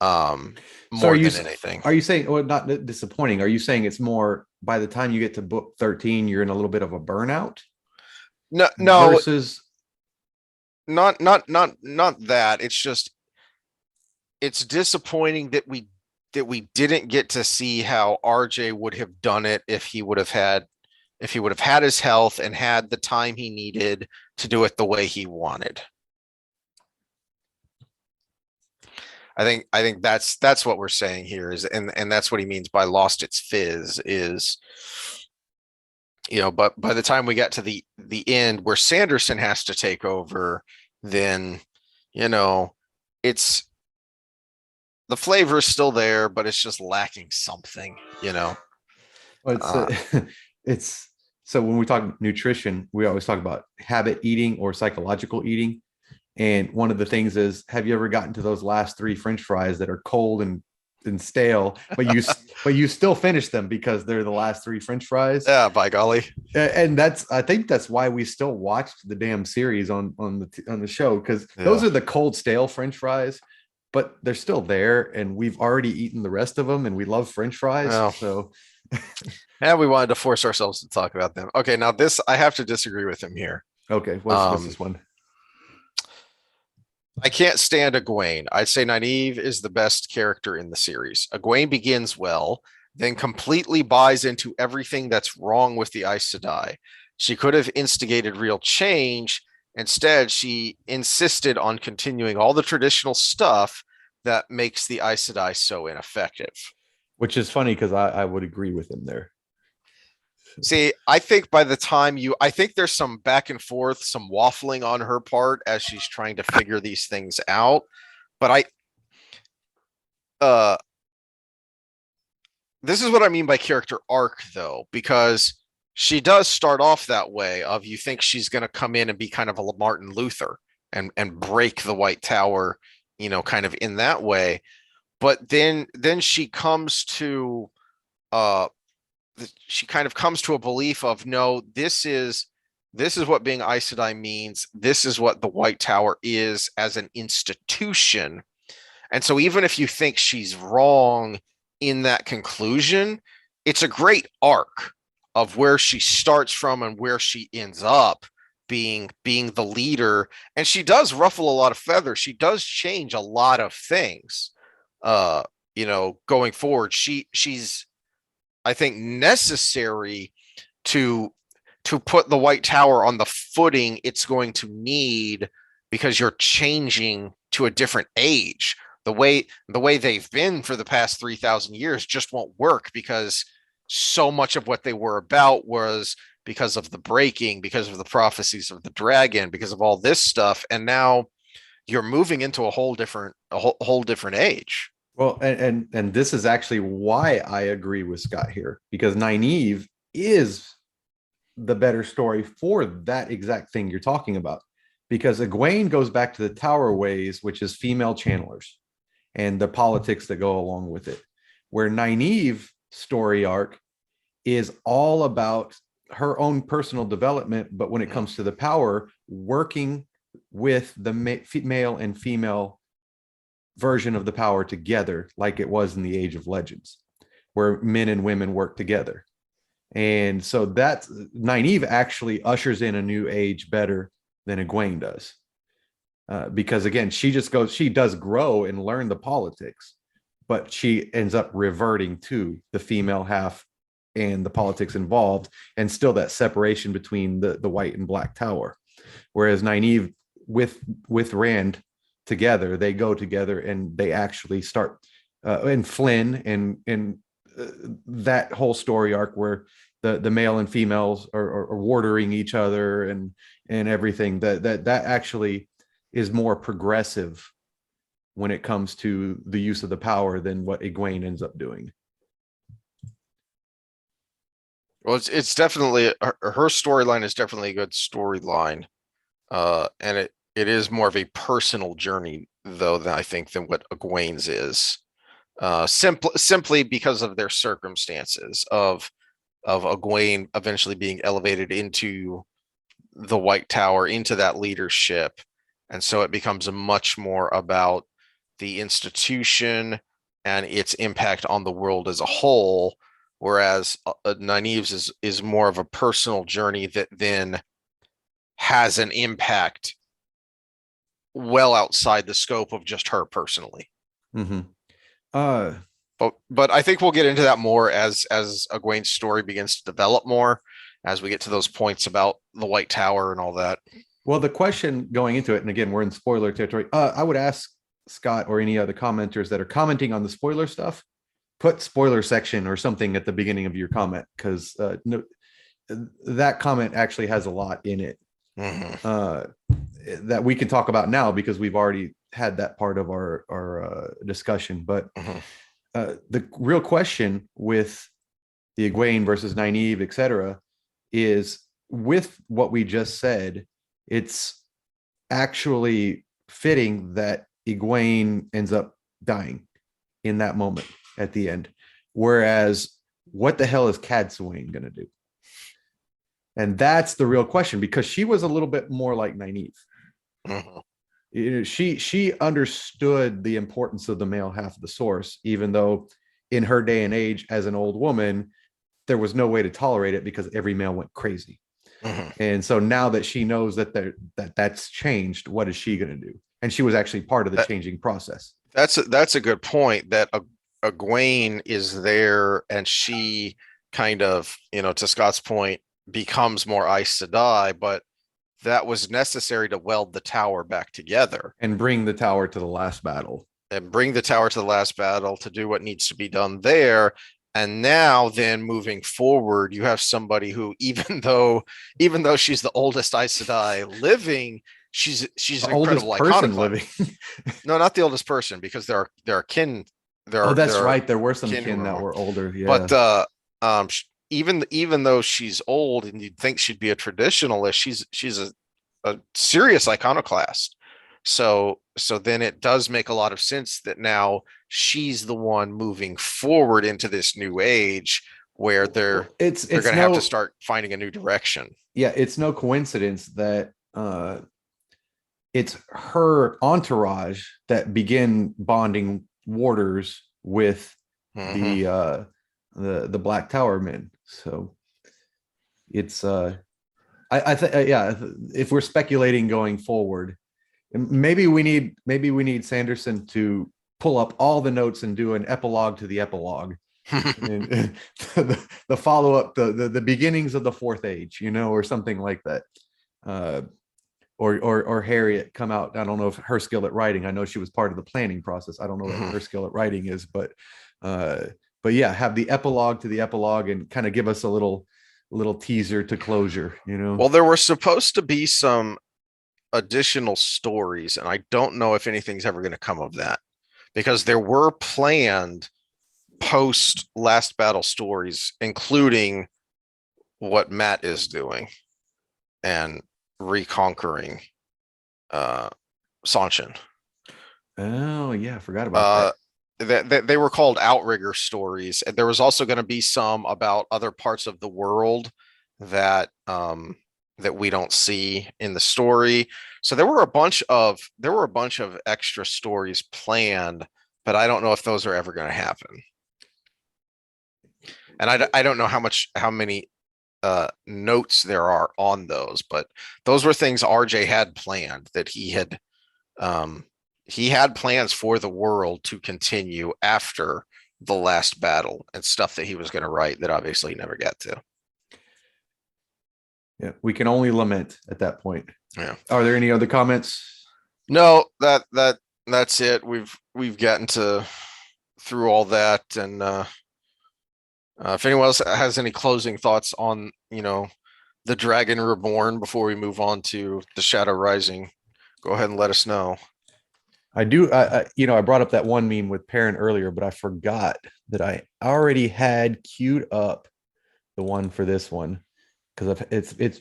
um, So more than anything. are you saying, well, not disappointing? Are you saying it's more by the time you get to book 13, you're in a little bit of a burnout No, no, versus? not that. It's just it's disappointing that we didn't get to see how RJ would have done it if he would have had his health and had the time he needed to do it the way he wanted. I think that's what we're saying here is, and that's what he means by lost its fizz is, but by the time we got to the end where Sanderson has to take over, then, you know, it's the flavor is still there, but it's just lacking something. Well, it's Uh, it's so when we talk nutrition, we always talk about habit eating or psychological eating. And one of the things is, have you ever gotten to those last 3 French fries that are cold and stale, but you still finish them because they're the last 3 French fries? yeah, by golly. And I think that's why we still watched the damn series on the show, because those Yeah. are the cold stale French fries, but they're still there, and we've already eaten the rest of them, and we love French fries. Well, So and we wanted to force ourselves to talk about them. Okay, now this I have to disagree with him here. okay, what's Um, this one? I can't stand Egwene. I'd say Nynaeve is the best character in the series. Egwene begins well, then completely buys into everything that's wrong with the Aes Sedai. She could have instigated real change. Instead, she insisted on continuing all the traditional stuff that makes the Aes Sedai so ineffective. Which is funny because I would agree with him there. See, I think there's some back and forth, some waffling on her part as she's trying to figure these things out. But uh, this is what I mean by character arc, though, because she does start off that way. Of you think she's going to come in and be kind of a Martin Luther and break the White Tower, kind of in that way. But then uh she kind of comes to a belief of, no, this is what being Aes Sedai means. This is what the White Tower is as an institution. And so even if you think she's wrong in that conclusion, it's a great arc of where she starts from and where she ends up being the leader. And she does ruffle a lot of feathers. She does change a lot of things. Going forward. She's I think necessary to put the White Tower on the footing it's going to need, because you're changing to a different age. The way they've been for the past 3,000 years just won't work, because so much of what they were about was because of the breaking, because of the prophecies of the dragon, because of all this stuff, and now you're moving into a whole different age. Well, and this is actually why I agree with Scott here, because Nynaeve is the better story for that exact thing you're talking about. Because Egwene goes back to the Tower ways, which is female channelers and the politics that go along with it. Where Nynaeve story arc is all about her own personal development, but when it comes to the power, working with the male and female version of the power together, like it was in the Age of Legends, where men and women work together. And so that Nynaeve actually ushers in a new age better than Egwene does. Because again, she does grow and learn the politics, but she ends up reverting to the female half and the politics involved, and still that separation between the white and black tower. Whereas Nynaeve with Rand together, they go together and they actually start and Flynn and that whole story arc where the male and females are watering each other and everything that actually is more progressive when it comes to the use of the power than what Egwene ends up doing. Well, it's definitely her storyline is definitely a good storyline, and it is more of a personal journey though than I think than what Egwene's is. Simply because of their circumstances of Egwene eventually being elevated into the White Tower, into that leadership, and so it becomes much more about the institution and its impact on the world as a whole, whereas Nynaeve's is more of a personal journey that then has an impact well outside the scope of just her personally. Mm-hmm. Uh, But I think we'll get into that more as Egwene's story begins to develop more, as we get to those points about the White Tower and all that. well, the question going into it, and again, we're in spoiler territory. I would ask Scott or any other commenters that are commenting on the spoiler stuff, put spoiler section or something at the beginning of your comment, because no, that comment actually has a lot in it that we can talk about now because we've already had that part of our discussion. But the real question with the Egwene versus Nynaeve, etc., is with what we just said, it's actually fitting that Egwene ends up dying in that moment at the end. Whereas, what the hell is Cadsuane going to do? And that's the real question, because she was a little bit more like Nynaeve. You know, she understood the importance of the male half of the source, even though in her day and age, as an old woman, there was no way to tolerate it because every male went crazy. And so now that she knows that's changed, what is she going to do? And she was actually part of the changing process. That's a good point. That Egwene is there, and she kind of, to Scott's point, becomes more Aes Sedai, but that was necessary to weld the tower back together and bring the tower to the last battle. And bring the tower to the last battle to do what needs to be done there. And now then moving forward, you have somebody who, even though she's the oldest Aes Sedai living, she's an incredible person living. No, not the oldest person, because there are kin. That's right. There were some kin that were older. Yeah. But even though she's old and you'd think she'd be a traditionalist, she's a serious iconoclast. So then it does make a lot of sense that now she's the one moving forward into this new age where they're going to have to start finding a new direction. Yeah, it's no coincidence that it's her entourage that begin bonding warders with the Black Tower men. So it's I think yeah, if we're speculating going forward, maybe we need Sanderson to pull up all the notes and do an epilogue to the epilogue and the follow-up, the beginnings of the fourth age, or something like that. Or Harriet come out. I don't know if her skill at writing. I know she was part of the planning process. I don't know what her skill at writing is, but yeah, have the epilogue to the epilogue and kind of give us a little teaser to closure. Well, there were supposed to be some additional stories, and I don't know if anything's ever going to come of that because there were planned post last battle stories, including what Matt is doing and reconquering Sanshin. Oh yeah, I forgot about that they were called Outrigger stories. And there was also going to be some about other parts of the world that that we don't see in the story. So there were a bunch of extra stories planned, but I don't know if those are ever going to happen. And I don't know how many notes there are on those, but those were things RJ had planned that he had plans for the world to continue after the last battle and stuff that he was going to write that obviously he never got to. Yeah, we can only lament at that point. Yeah. Are there any other comments? No, that's it. We've gotten through all that, and if anyone else has any closing thoughts on the Dragon Reborn before we move on to the Shadow Rising, go ahead and let us know. I do. I brought up that one meme with Perrin earlier, but I forgot that I already had queued up the one for this one because it's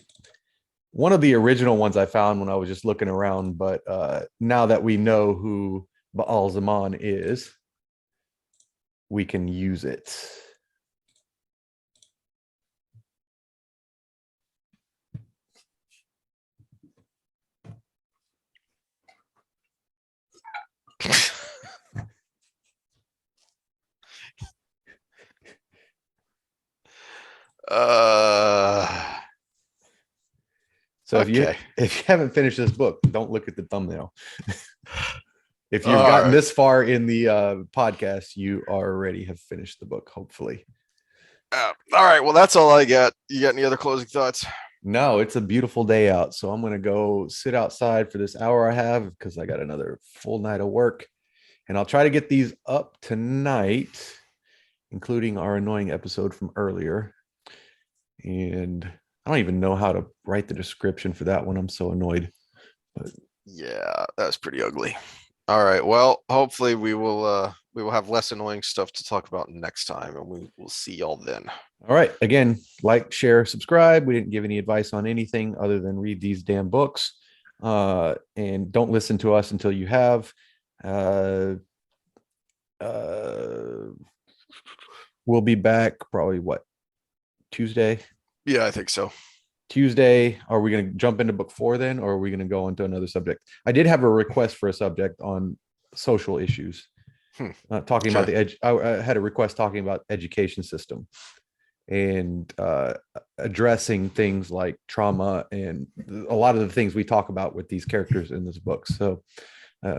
one of the original ones I found when I was just looking around. But now that we know who Baal Zaman is, we can use it. So okay. if you haven't finished this book, don't look at the thumbnail. If you've All gotten right. this far in the podcast, you already have finished the book, hopefully. All right. Well, that's all I got. You got any other closing thoughts? No, it's a beautiful day out. So I'm going to go sit outside for this hour I have because I got another full night of work. And I'll try to get these up tonight, including our annoying episode from earlier. And I don't even know how to write the description for that one. I'm so annoyed. But yeah, that's pretty ugly. All right. Well, hopefully we will have less annoying stuff to talk about next time, and we will see y'all then. All right. Again, like, share, subscribe. We didn't give any advice on anything other than read these damn books. And don't listen to us until you have. We'll be back probably Tuesday? Yeah, I think so. Tuesday. Are we going to jump into book 4 then, or are we going to go into another subject? I did have a request for a subject on social issues. Talking about the edge. I had a request talking about education system and addressing things like trauma and a lot of the things we talk about with these characters in this book. So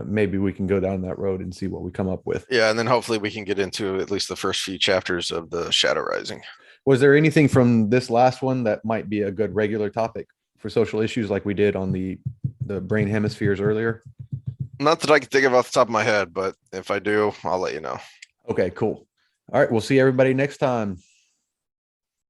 maybe we can go down that road and see what we come up with. Yeah, and then hopefully we can get into at least the first few chapters of the Shadow Rising. Was there anything from this last one that might be a good regular topic for social issues like we did on the brain hemispheres earlier? Not that I can think of off the top of my head, but if I do, I'll let you know. Okay, cool. All right, we'll see everybody next time.